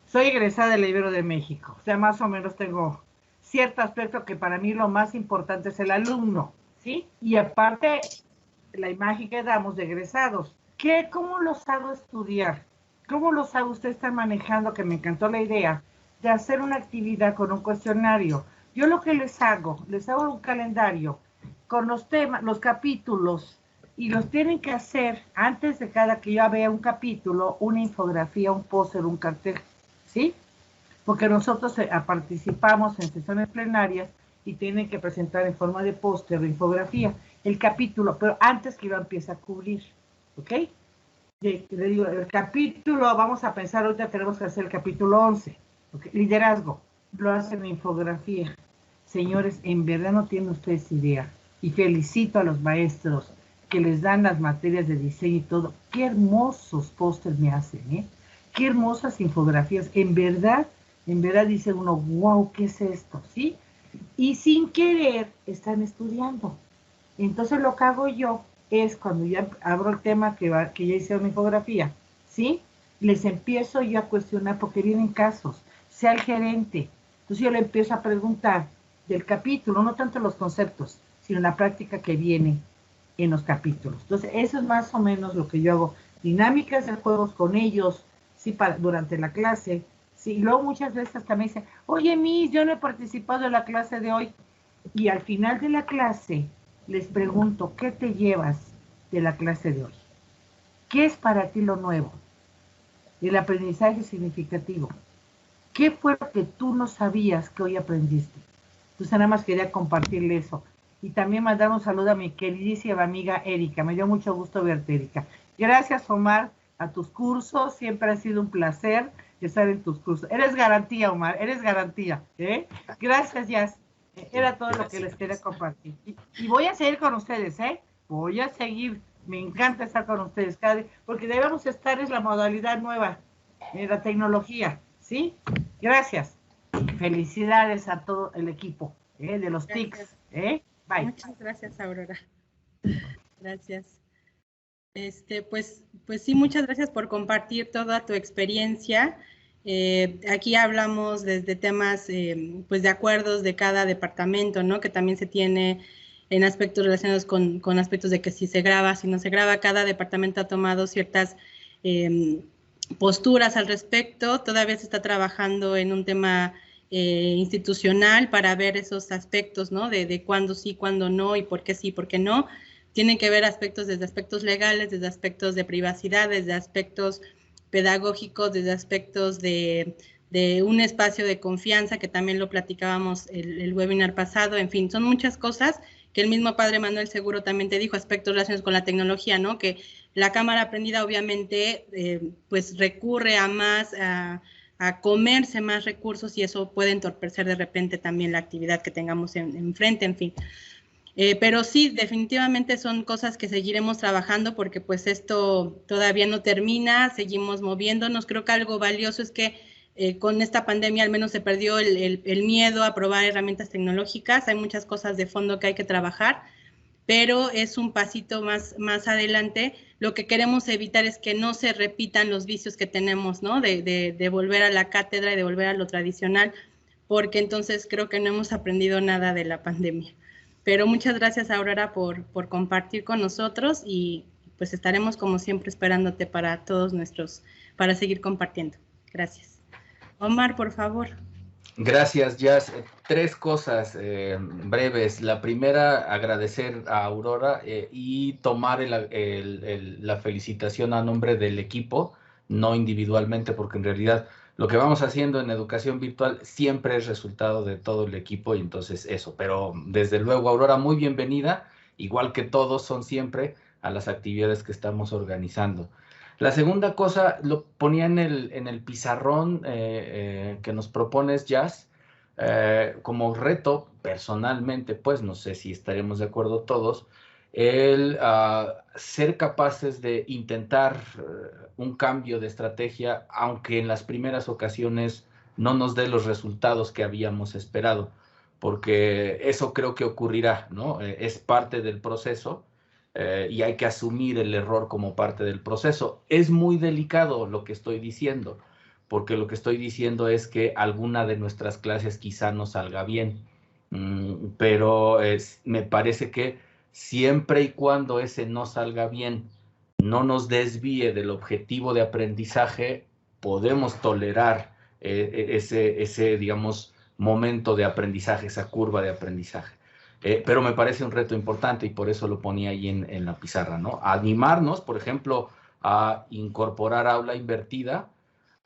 Soy egresada de la Ibero de México, o sea, más o menos tengo cierto aspecto que para mí lo más importante es el alumno, ¿sí? Y aparte, la imagen que damos de egresados. ¿Cómo los hago estudiar? ¿Cómo los hago? Ustedes están manejando, que me encantó la idea, de hacer una actividad con un cuestionario. Yo lo que les hago un calendario con los temas, los capítulos, y los tienen que hacer antes de cada que yo vea un capítulo, una infografía, un póster, un cartel, ¿sí? Porque nosotros participamos en sesiones plenarias y tienen que presentar en forma de póster o infografía el capítulo, pero antes que yo empiece a cubrir, ¿ok? Le digo, el capítulo, vamos a pensar, ahorita tenemos que hacer el capítulo 11, ¿okay? Liderazgo, lo hacen en infografía. Señores, en verdad no tienen ustedes idea, y felicito a los maestros que les dan las materias de diseño y todo. Qué hermosos pósters me hacen, ¿eh? Qué hermosas infografías. En verdad dice uno, wow, ¿qué es esto? ¿Sí? Y sin querer están estudiando. Entonces lo que hago yo es, cuando ya abro el tema que ya hice una infografía, ¿sí? Les empiezo yo a cuestionar, porque vienen casos, sea el gerente. Entonces yo le empiezo a preguntar del capítulo, no tanto los conceptos, sino la práctica que viene en los capítulos. Entonces eso es más o menos lo que yo hago. Dinámicas de juegos con ellos, ¿sí? Durante la clase, Sí, y luego muchas veces también dicen, oye, Miss, yo no he participado en la clase de hoy. Y al final de la clase les pregunto, ¿qué te llevas de la clase de hoy? ¿Qué es para ti lo nuevo? El aprendizaje significativo. ¿Qué fue lo que tú no sabías que hoy aprendiste? Entonces nada más quería compartirle eso. Y también mandar un saludo a mi queridísima amiga Erika. Me dio mucho gusto verte, Erika. Gracias, Omar, a tus cursos. Siempre ha sido un placer estar en tus cursos. Eres garantía, Omar, eres garantía. Gracias, Jazz. Era todo lo que les quería compartir. Y voy a seguir con ustedes, voy a seguir. Me encanta estar con ustedes, porque debemos estar, es la modalidad nueva de la tecnología, ¿sí? Gracias. Felicidades a todo el equipo de los TICs. Bye. Muchas gracias, Aurora. Gracias. Pues sí, muchas gracias por compartir toda tu experiencia. Aquí hablamos desde temas pues de acuerdos de cada departamento, ¿no? Que también se tiene en aspectos relacionados con aspectos de que si se graba, si no se graba. Cada departamento ha tomado ciertas posturas al respecto. Todavía se está trabajando en un tema institucional para ver esos aspectos, ¿no? De cuándo sí, cuándo no, y por qué sí, por qué no. Tienen que ver aspectos desde aspectos legales, desde aspectos de privacidad, desde aspectos pedagógicos, desde aspectos de un espacio de confianza, que también lo platicábamos el webinar pasado. En fin, son muchas cosas que el mismo padre Manuel seguro también te dijo, aspectos relacionados con la tecnología, ¿no? Que la cámara aprendida obviamente pues recurre a más, a comerse más recursos, y eso puede entorpecer de repente también la actividad que tengamos enfrente, en fin. Pero sí, definitivamente son cosas que seguiremos trabajando, porque pues esto todavía no termina, seguimos moviéndonos. Creo que algo valioso es que con esta pandemia al menos se perdió el miedo a probar herramientas tecnológicas. Hay muchas cosas de fondo que hay que trabajar, pero es un pasito más adelante. Lo que queremos evitar es que no se repitan los vicios que tenemos, ¿no? De volver a la cátedra y de volver a lo tradicional, porque entonces creo que no hemos aprendido nada de la pandemia. Pero muchas gracias, Aurora, por compartir con nosotros, y pues estaremos como siempre esperándote para para seguir compartiendo. Gracias. Omar, por favor. Gracias, Jazz. 3 cosas breves. La primera, agradecer a Aurora y tomar la felicitación a nombre del equipo, no individualmente, porque en realidad lo que vamos haciendo en educación virtual siempre es resultado de todo el equipo, y entonces eso. Pero desde luego, Aurora, muy bienvenida, igual que todos son siempre, a las actividades que estamos organizando. La segunda cosa, lo ponía en el pizarrón que nos propones, Jazz, como reto, personalmente, pues no sé si estaremos de acuerdo todos, el ser capaces de intentar un cambio de estrategia, aunque en las primeras ocasiones no nos dé los resultados que habíamos esperado, porque eso creo que ocurrirá, ¿no? Es parte del proceso. Y hay que asumir el error como parte del proceso. Es muy delicado lo que estoy diciendo, porque lo que estoy diciendo es que alguna de nuestras clases quizá no salga bien, pero me parece que siempre y cuando ese no salga bien no nos desvíe del objetivo de aprendizaje, podemos tolerar ese, digamos, momento de aprendizaje, esa curva de aprendizaje. Pero me parece un reto importante, y por eso lo ponía ahí en la pizarra, ¿no? Animarnos, por ejemplo, a incorporar aula invertida,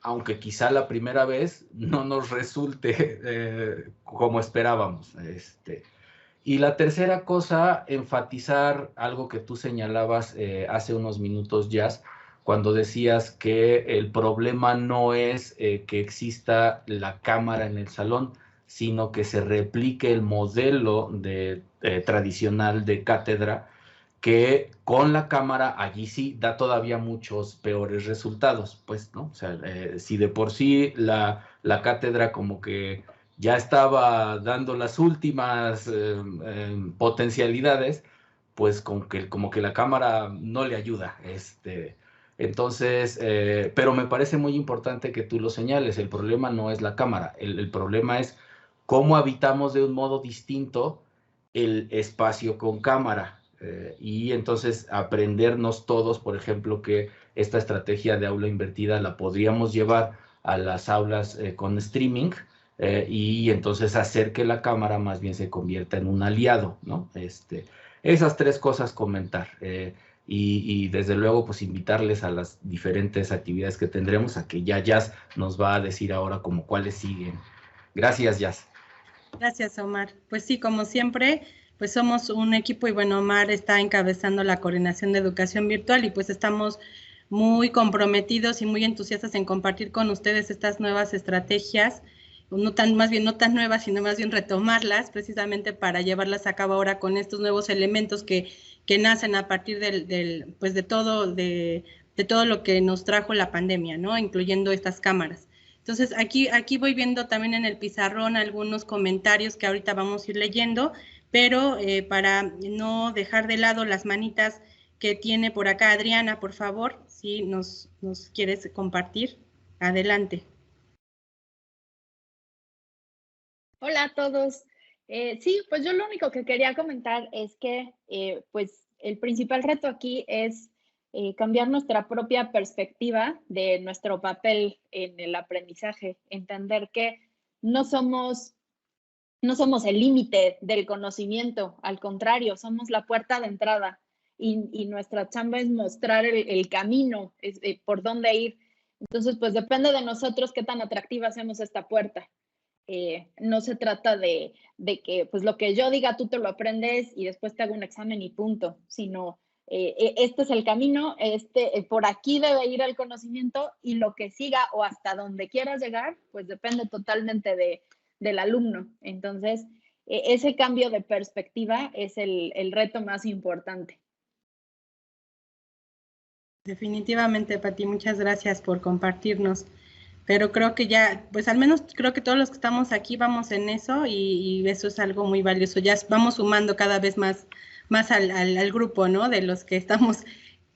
aunque quizá la primera vez no nos resulte como esperábamos. Y la tercera cosa, enfatizar algo que tú señalabas hace unos minutos, Jazz, cuando decías que el problema no es que exista la cámara en el salón, sino que se replique el modelo tradicional de cátedra, que con la cámara allí sí da todavía muchos peores resultados, pues, ¿no? O sea, si de por sí la cátedra como que ya estaba dando las últimas potencialidades, pues como que la cámara no le ayuda. Entonces, pero me parece muy importante que tú lo señales. El problema no es la cámara, el problema es cómo habitamos de un modo distinto el espacio con cámara. Y entonces aprendernos todos, por ejemplo, que esta estrategia de aula invertida la podríamos llevar a las aulas con streaming, y entonces hacer que la cámara más bien se convierta en un aliado, ¿no? Esas tres cosas comentar. Y desde luego, pues invitarles a las diferentes actividades que tendremos, a que ya Jazz nos va a decir ahora como cuáles siguen. Gracias, Jazz. Gracias, Omar. Pues sí, como siempre, pues somos un equipo y bueno, Omar está encabezando la coordinación de educación virtual y pues estamos muy comprometidos y muy entusiastas en compartir con ustedes estas nuevas estrategias, más bien no tan nuevas, sino más bien retomarlas precisamente para llevarlas a cabo ahora con estos nuevos elementos que nacen a partir de todo lo que nos trajo la pandemia, ¿no? Incluyendo estas cámaras. Entonces, aquí voy viendo también en el pizarrón algunos comentarios que ahorita vamos a ir leyendo, pero para no dejar de lado las manitas que tiene por acá Adriana, por favor, si nos quieres compartir, adelante. Hola a todos. Sí, pues yo lo único que quería comentar es que pues el principal reto aquí es cambiar nuestra propia perspectiva de nuestro papel en el aprendizaje, entender que no somos el límite del conocimiento, al contrario, somos la puerta de entrada y nuestra chamba es mostrar el camino, por dónde ir. Entonces, pues depende de nosotros qué tan atractiva hacemos esta puerta. No se trata de que pues lo que yo diga tú te lo aprendes y después te hago un examen y punto, sino este es el camino, por aquí debe ir el conocimiento y lo que siga o hasta donde quieras llegar, pues depende totalmente del alumno. Entonces, ese cambio de perspectiva es el reto más importante. Definitivamente, Pati, muchas gracias por compartirnos. Pero creo que ya, pues al menos creo que todos los que estamos aquí vamos en eso y eso es algo muy valioso. Ya vamos sumando cada vez más al grupo, ¿no? De los que estamos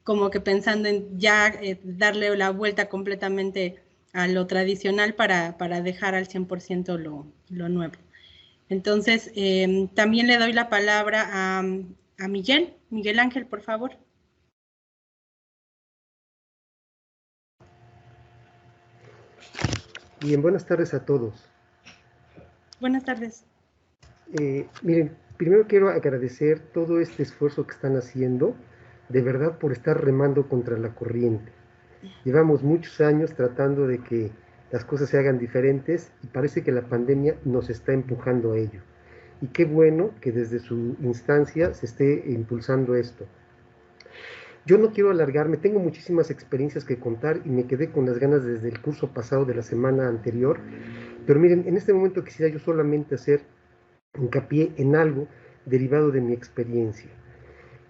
como que pensando en ya darle la vuelta completamente a lo tradicional para dejar al 100% lo nuevo. Entonces, también le doy la palabra a Miguel Ángel, por favor. Bien, buenas tardes a todos. Buenas tardes. Miren, primero quiero agradecer todo este esfuerzo que están haciendo, de verdad, por estar remando contra la corriente. Llevamos muchos años tratando de que las cosas se hagan diferentes y parece que la pandemia nos está empujando a ello. Y qué bueno que desde su instancia se esté impulsando esto. Yo no quiero alargarme, tengo muchísimas experiencias que contar y me quedé con las ganas desde el curso pasado de la semana anterior, pero miren, en este momento quisiera yo solamente hacer hincapié en algo derivado de mi experiencia.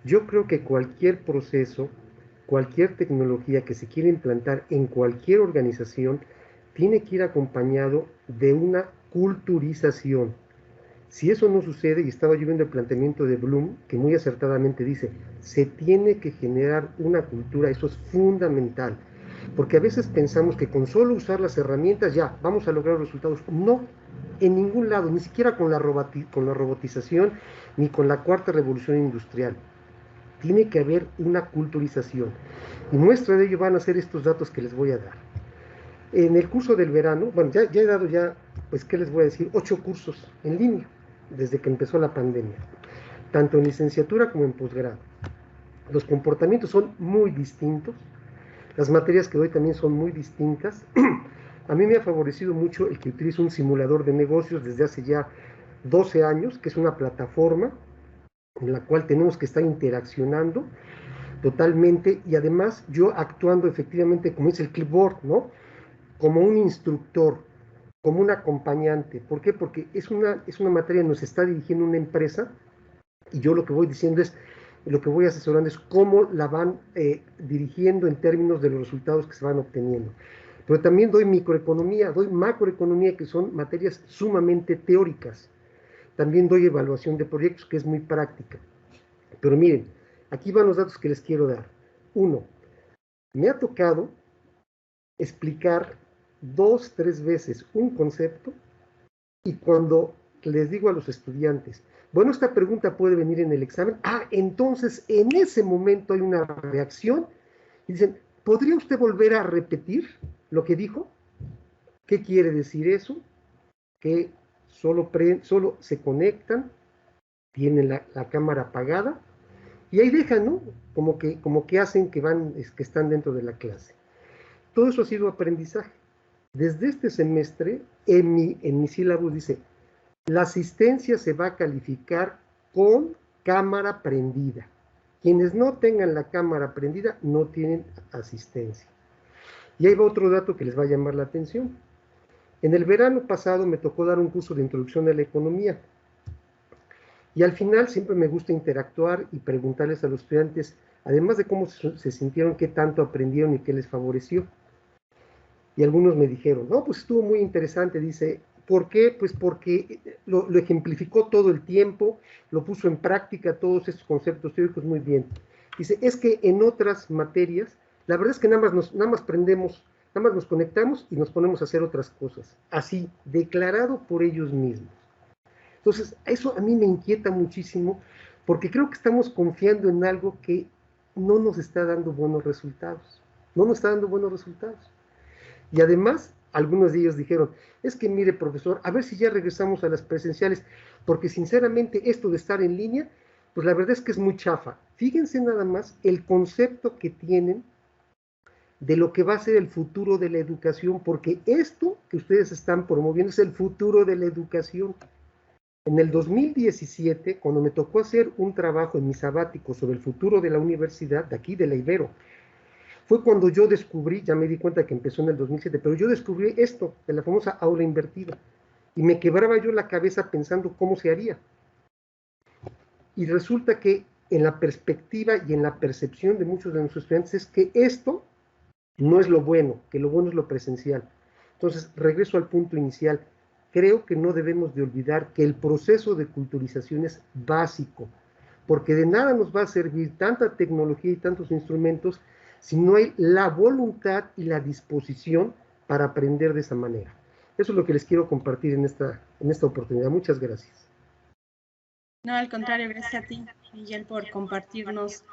Yo creo que cualquier proceso, cualquier tecnología que se quiera implantar en cualquier organización, tiene que ir acompañado de una culturización. Si eso no sucede, y estaba yo viendo el planteamiento de Bloom, que muy acertadamente dice, se tiene que generar una cultura, eso es fundamental, porque a veces pensamos que con solo usar las herramientas ya vamos a lograr resultados. No, en ningún lado, ni siquiera con la robotización, ni con la cuarta revolución industrial. Tiene que haber una culturización, y muestra de ello van a ser estos datos que les voy a dar. En el curso del verano, bueno, ya he dado pues, ¿qué les voy a decir? 8 cursos en línea, desde que empezó la pandemia, tanto en licenciatura como en posgrado. Los comportamientos son muy distintos, las materias que doy también son muy distintas. A mí me ha favorecido mucho el que utilizo un simulador de negocios desde hace ya 12 años, que es una plataforma en la cual tenemos que estar interaccionando totalmente, y además yo actuando efectivamente como es el clipboard, ¿no? Como un instructor, como un acompañante. ¿Por qué? Porque es una materia, nos está dirigiendo una empresa, y yo lo que voy diciendo es, lo que voy asesorando es cómo la van dirigiendo en términos de los resultados que se van obteniendo. Pero también doy microeconomía, doy macroeconomía, que son materias sumamente teóricas. También doy evaluación de proyectos, que es muy práctica. Pero miren, aquí van los datos que les quiero dar. 1, me ha tocado explicar 2, 3 veces un concepto, y cuando les digo a los estudiantes, bueno, esta pregunta puede venir en el examen, entonces en ese momento hay una reacción, y dicen, ¿podría usted volver a repetir lo que dijo? ¿Qué quiere decir eso? Que solo se conectan, tienen la cámara apagada y ahí dejan, ¿no? Como que hacen que están dentro de la clase. Todo eso ha sido aprendizaje. Desde este semestre, en mi sílabo dice, la asistencia se va a calificar con cámara prendida. Quienes no tengan la cámara prendida no tienen asistencia. Y ahí va otro dato que les va a llamar la atención. En el verano pasado me tocó dar un curso de introducción a la economía. Y al final siempre me gusta interactuar y preguntarles a los estudiantes, además de cómo se sintieron, qué tanto aprendieron y qué les favoreció. Y algunos me dijeron, no, pues estuvo muy interesante, dice, ¿por qué? Pues porque lo ejemplificó todo el tiempo, lo puso en práctica, todos estos conceptos teóricos muy bien. Dice, es que en otras materias, la verdad es que nada más prendemos, nada más nos conectamos y nos ponemos a hacer otras cosas, así, declarado por ellos mismos. Entonces, eso a mí me inquieta muchísimo, porque creo que estamos confiando en algo que no nos está dando buenos resultados. No nos está dando buenos resultados. Y además, algunos de ellos dijeron, es que mire, profesor, a ver si ya regresamos a las presenciales, porque sinceramente esto de estar en línea, pues la verdad es que es muy chafa. Fíjense nada más el concepto que tienen de lo que va a ser el futuro de la educación, porque esto que ustedes están promoviendo es el futuro de la educación. En el 2017, cuando me tocó hacer un trabajo en mi sabático sobre el futuro de la universidad, de aquí, de la Ibero, fue cuando yo descubrí, ya me di cuenta que empezó en el 2007, pero yo descubrí esto, de la famosa aula invertida, y me quebraba yo la cabeza pensando cómo se haría. Y resulta que en la perspectiva y en la percepción de muchos de nuestros estudiantes es que esto no es lo bueno, que lo bueno es lo presencial. Entonces, regreso al punto inicial. Creo que no debemos de olvidar que el proceso de culturización es básico, porque de nada nos va a servir tanta tecnología y tantos instrumentos si no hay la voluntad y la disposición para aprender de esa manera. Eso es lo que les quiero compartir en esta oportunidad. Muchas gracias. No, al contrario, gracias a ti, Miguel, por compartirnos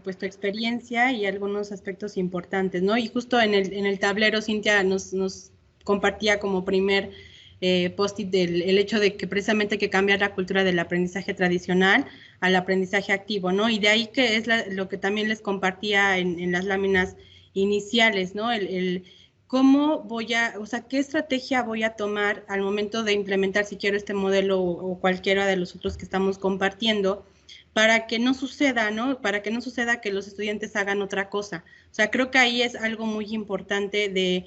pues tu experiencia y algunos aspectos importantes, ¿no? Y justo en el tablero, Cintia nos compartía como primer post-it el hecho de que precisamente hay que cambiar la cultura del aprendizaje tradicional al aprendizaje activo, ¿no? Y de ahí que es lo que también les compartía en las láminas iniciales, ¿no? ¿Cómo qué estrategia voy a tomar al momento de implementar, si quiero, este modelo o cualquiera de los otros que estamos compartiendo, para que no suceda, ¿no? Para que no suceda que los estudiantes hagan otra cosa. O sea, creo que ahí es algo muy importante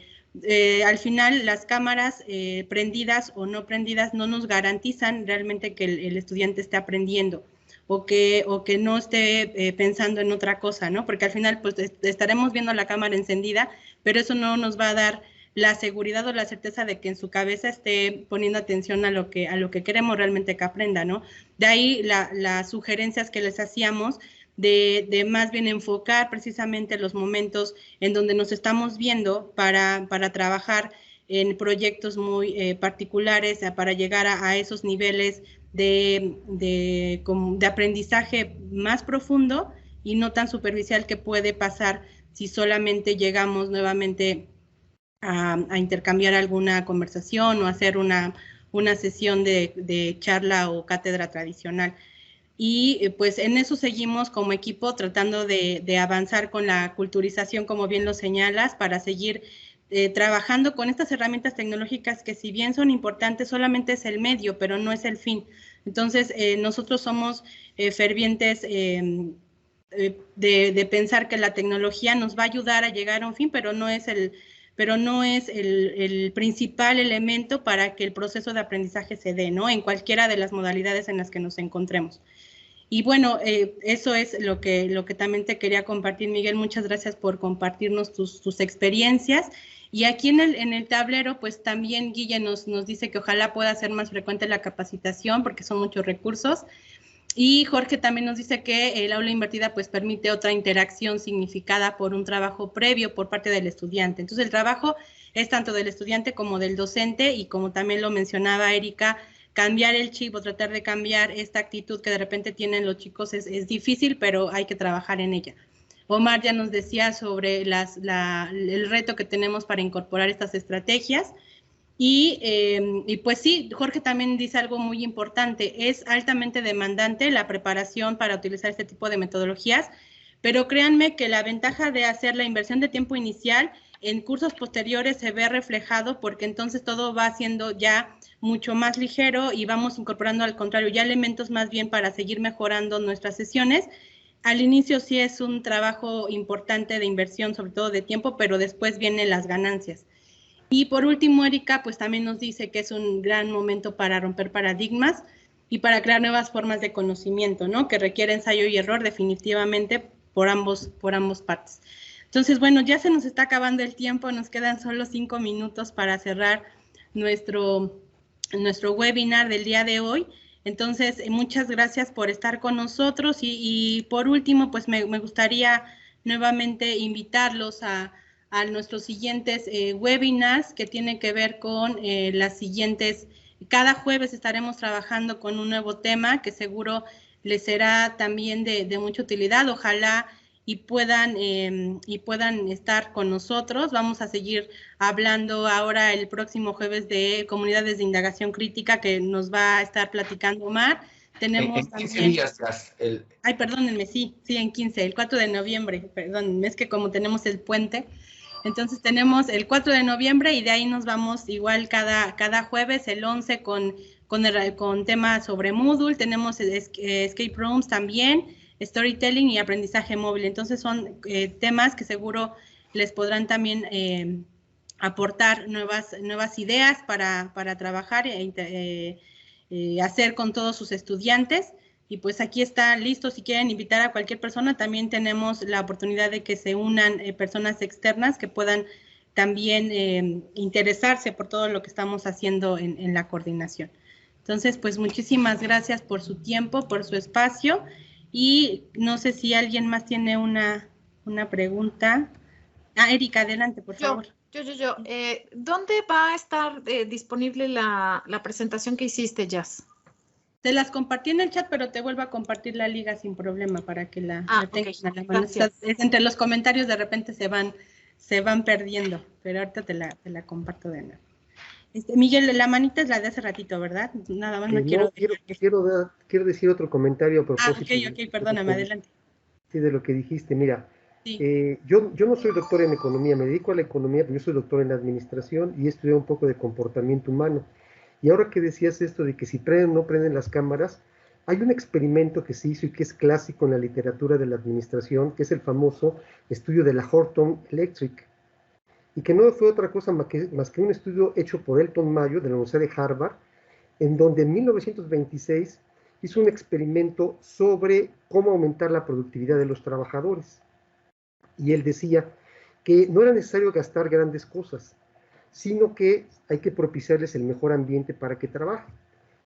al final las cámaras prendidas o no prendidas no nos garantizan realmente que el estudiante esté aprendiendo o que no esté pensando en otra cosa, ¿no? Porque al final pues estaremos viendo la cámara encendida, pero eso no nos va a dar la seguridad o la certeza de que en su cabeza esté poniendo atención a lo que queremos realmente que aprenda, ¿no? De ahí las sugerencias que les hacíamos de más bien enfocar precisamente los momentos en donde nos estamos viendo para trabajar en proyectos muy particulares, para llegar a esos niveles de aprendizaje más profundo y no tan superficial que puede pasar si solamente llegamos nuevamente a intercambiar alguna conversación o hacer una sesión de charla o cátedra tradicional. Y pues en eso seguimos como equipo tratando de avanzar con la culturización, como bien lo señalas, para seguir trabajando con estas herramientas tecnológicas que, si bien son importantes, solamente es el medio, pero no es el fin. Entonces, nosotros somos fervientes de pensar que la tecnología nos va a ayudar a llegar a un fin, pero no es el principal elemento para que el proceso de aprendizaje se dé, ¿no? En cualquiera de las modalidades en las que nos encontremos. Y bueno, eso es lo que también te quería compartir, Miguel. Muchas gracias por compartirnos tus experiencias. Y aquí en el tablero, pues también Guille nos dice que ojalá pueda ser más frecuente la capacitación, porque son muchos recursos. Y Jorge también nos dice que el aula invertida pues permite otra interacción significada por un trabajo previo por parte del estudiante. Entonces el trabajo es tanto del estudiante como del docente, y como también lo mencionaba Erika, cambiar el chip o tratar de cambiar esta actitud que de repente tienen los chicos es difícil, pero hay que trabajar en ella. Omar ya nos decía sobre el reto que tenemos para incorporar estas estrategias. Y pues sí, Jorge también dice algo muy importante, es altamente demandante la preparación para utilizar este tipo de metodologías, pero créanme que la ventaja de hacer la inversión de tiempo inicial en cursos posteriores se ve reflejado porque entonces todo va siendo ya mucho más ligero y vamos incorporando al contrario ya elementos más bien para seguir mejorando nuestras sesiones. Al inicio sí es un trabajo importante de inversión, sobre todo de tiempo, pero después vienen las ganancias. Y por último, Erika, pues también nos dice que es un gran momento para romper paradigmas y para crear nuevas formas de conocimiento, ¿no? Que requiere ensayo y error definitivamente por ambos partes. Entonces, bueno, ya se nos está acabando el tiempo, nos quedan solo 5 minutos para cerrar nuestro webinar del día de hoy. Entonces, muchas gracias por estar con nosotros y por último, pues me gustaría nuevamente invitarlos a nuestros siguientes webinars que tienen que ver con las siguientes. Cada jueves estaremos trabajando con un nuevo tema que seguro les será también de mucha utilidad. Ojalá y puedan estar con nosotros. Vamos a seguir hablando ahora el próximo jueves de comunidades de indagación crítica que nos va a estar platicando Omar. Tenemos en 15 también, días. Ay, perdónenme, sí, en 15, el 4 de noviembre, perdón, es que como tenemos el puente, entonces tenemos el 4 de noviembre y de ahí nos vamos igual cada jueves, el 11 con temas sobre Moodle, tenemos escape rooms también, storytelling y aprendizaje móvil. Entonces son temas que seguro les podrán también aportar nuevas ideas para trabajar e hacer con todos sus estudiantes. Y pues aquí está listo, si quieren invitar a cualquier persona, también tenemos la oportunidad de que se unan personas externas que puedan también interesarse por todo lo que estamos haciendo en la coordinación. Entonces, pues muchísimas gracias por su tiempo, por su espacio, y no sé si alguien más tiene una pregunta. Erika, adelante, por favor. Yo. ¿Dónde va a estar disponible la presentación que hiciste, Jazz? Te las compartí en el chat, pero te vuelvo a compartir la liga sin problema para que la tengan a la mano. Entre los comentarios de repente se van perdiendo, pero ahorita te la comparto de nuevo. Miguel, la manita es la de hace ratito, ¿verdad? Nada más quiero decir otro comentario a propósito. Ok, perdóname, adelante. Sí, de lo que dijiste, mira, sí. Yo no soy doctor en economía, me dedico a la economía, pero yo soy doctor en administración y he estudiado un poco de comportamiento humano. Y ahora que decías esto de que si prenden o no prenden las cámaras, hay un experimento que se hizo y que es clásico en la literatura de la administración, que es el famoso estudio de la Horton Electric, y que no fue otra cosa más que un estudio hecho por Elton Mayo de la Universidad de Harvard, en donde en 1926 hizo un experimento sobre cómo aumentar la productividad de los trabajadores. Y él decía que no era necesario gastar grandes cosas, sino que hay que propiciarles el mejor ambiente para que trabajen.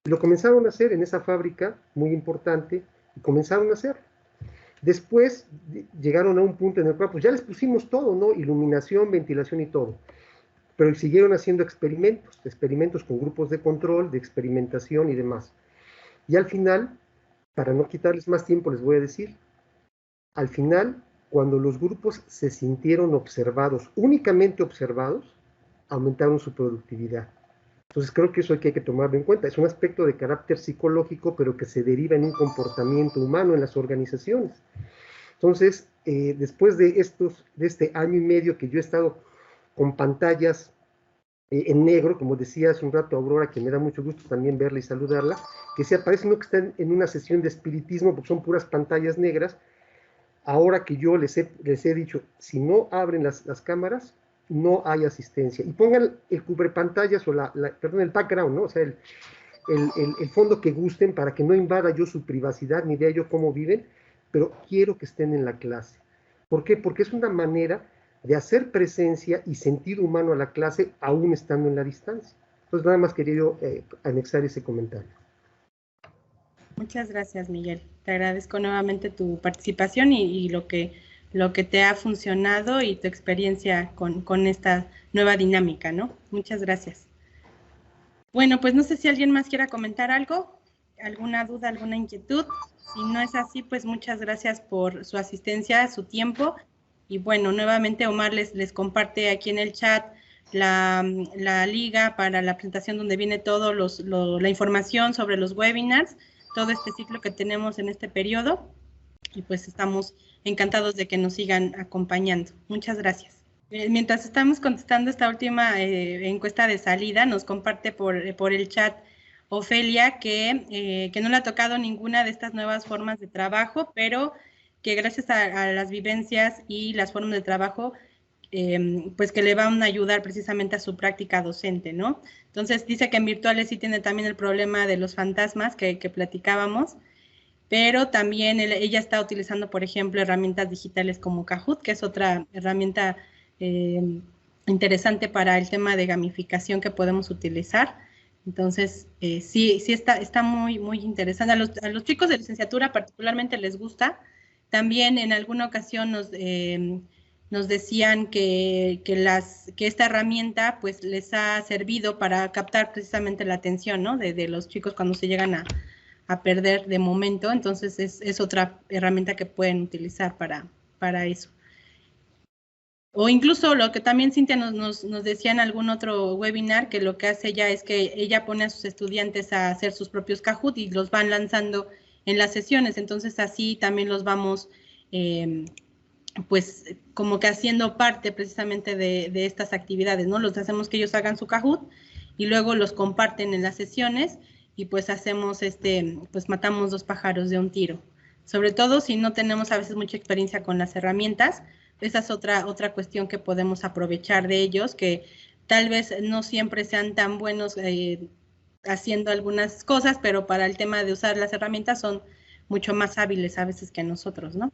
Y lo comenzaron a hacer en esa fábrica muy importante, y comenzaron a hacerlo. Después llegaron a un punto en el cual pues ya les pusimos todo, ¿no? Iluminación, ventilación y todo. Pero siguieron haciendo experimentos con grupos de control, de experimentación y demás. Y al final, para no quitarles más tiempo, les voy a decir, al final, cuando los grupos se sintieron observados, únicamente observados, aumentaron su productividad. Entonces creo que eso hay que tomarlo en cuenta. Es un aspecto de carácter psicológico, pero que se deriva en un comportamiento humano en las organizaciones. Entonces, después de este año y medio que yo he estado con pantallas en negro, como decía hace un rato Aurora, que me da mucho gusto también verla y saludarla, que se aparece uno que está en una sesión de espiritismo, porque son puras pantallas negras. Ahora que yo les he dicho, si no abren las cámaras, no hay asistencia. Y pongan el cubrepantallas o el background, ¿no? O sea, el fondo que gusten para que no invada yo su privacidad ni vea yo cómo viven, pero quiero que estén en la clase. ¿Por qué? Porque es una manera de hacer presencia y sentido humano a la clase aún estando en la distancia. Entonces nada más quería yo anexar ese comentario. Muchas gracias, Miguel. Te agradezco nuevamente tu participación y lo que te ha funcionado y tu experiencia con esta nueva dinámica, ¿no? Muchas gracias. Bueno, pues no sé si alguien más quiera comentar algo, alguna duda, alguna inquietud. Si no es así, pues muchas gracias por su asistencia, su tiempo. Y bueno, nuevamente Omar les comparte aquí en el chat la liga para la presentación donde viene todo la información sobre los webinars, todo este ciclo que tenemos en este periodo, y pues estamos encantados de que nos sigan acompañando. Muchas gracias. Mientras estamos contestando esta última encuesta de salida, nos comparte por el chat Ofelia que no le ha tocado ninguna de estas nuevas formas de trabajo, pero que gracias a las vivencias y las formas de trabajo, pues que le van a ayudar precisamente a su práctica docente, ¿no? Entonces dice que en virtuales sí tiene también el problema de los fantasmas que platicábamos, pero también ella está utilizando, por ejemplo, herramientas digitales como Kahoot, que es otra herramienta interesante para el tema de gamificación que podemos utilizar. Entonces, sí está muy interesante. A los chicos de licenciatura particularmente les gusta. También en alguna ocasión nos decían que esta herramienta pues les ha servido para captar precisamente la atención, ¿no? de los chicos cuando se llegan a perder de momento. Entonces, es otra herramienta que pueden utilizar para eso. O incluso lo que también Cintia nos decía en algún otro webinar, que lo que hace ella es que ella pone a sus estudiantes a hacer sus propios Kahoot y los van lanzando en las sesiones. Entonces así también los vamos pues como que haciendo parte precisamente de estas actividades, ¿no? Los hacemos que ellos hagan su Kahoot y luego los comparten en las sesiones y pues hacemos pues matamos 2 pájaros de un tiro. Sobre todo si no tenemos a veces mucha experiencia con las herramientas. Esa es otra cuestión que podemos aprovechar de ellos, que tal vez no siempre sean tan buenos haciendo algunas cosas, pero para el tema de usar las herramientas son mucho más hábiles a veces que nosotros, ¿no?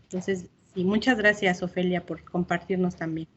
Entonces, sí, muchas gracias, Ofelia, por compartirnos también.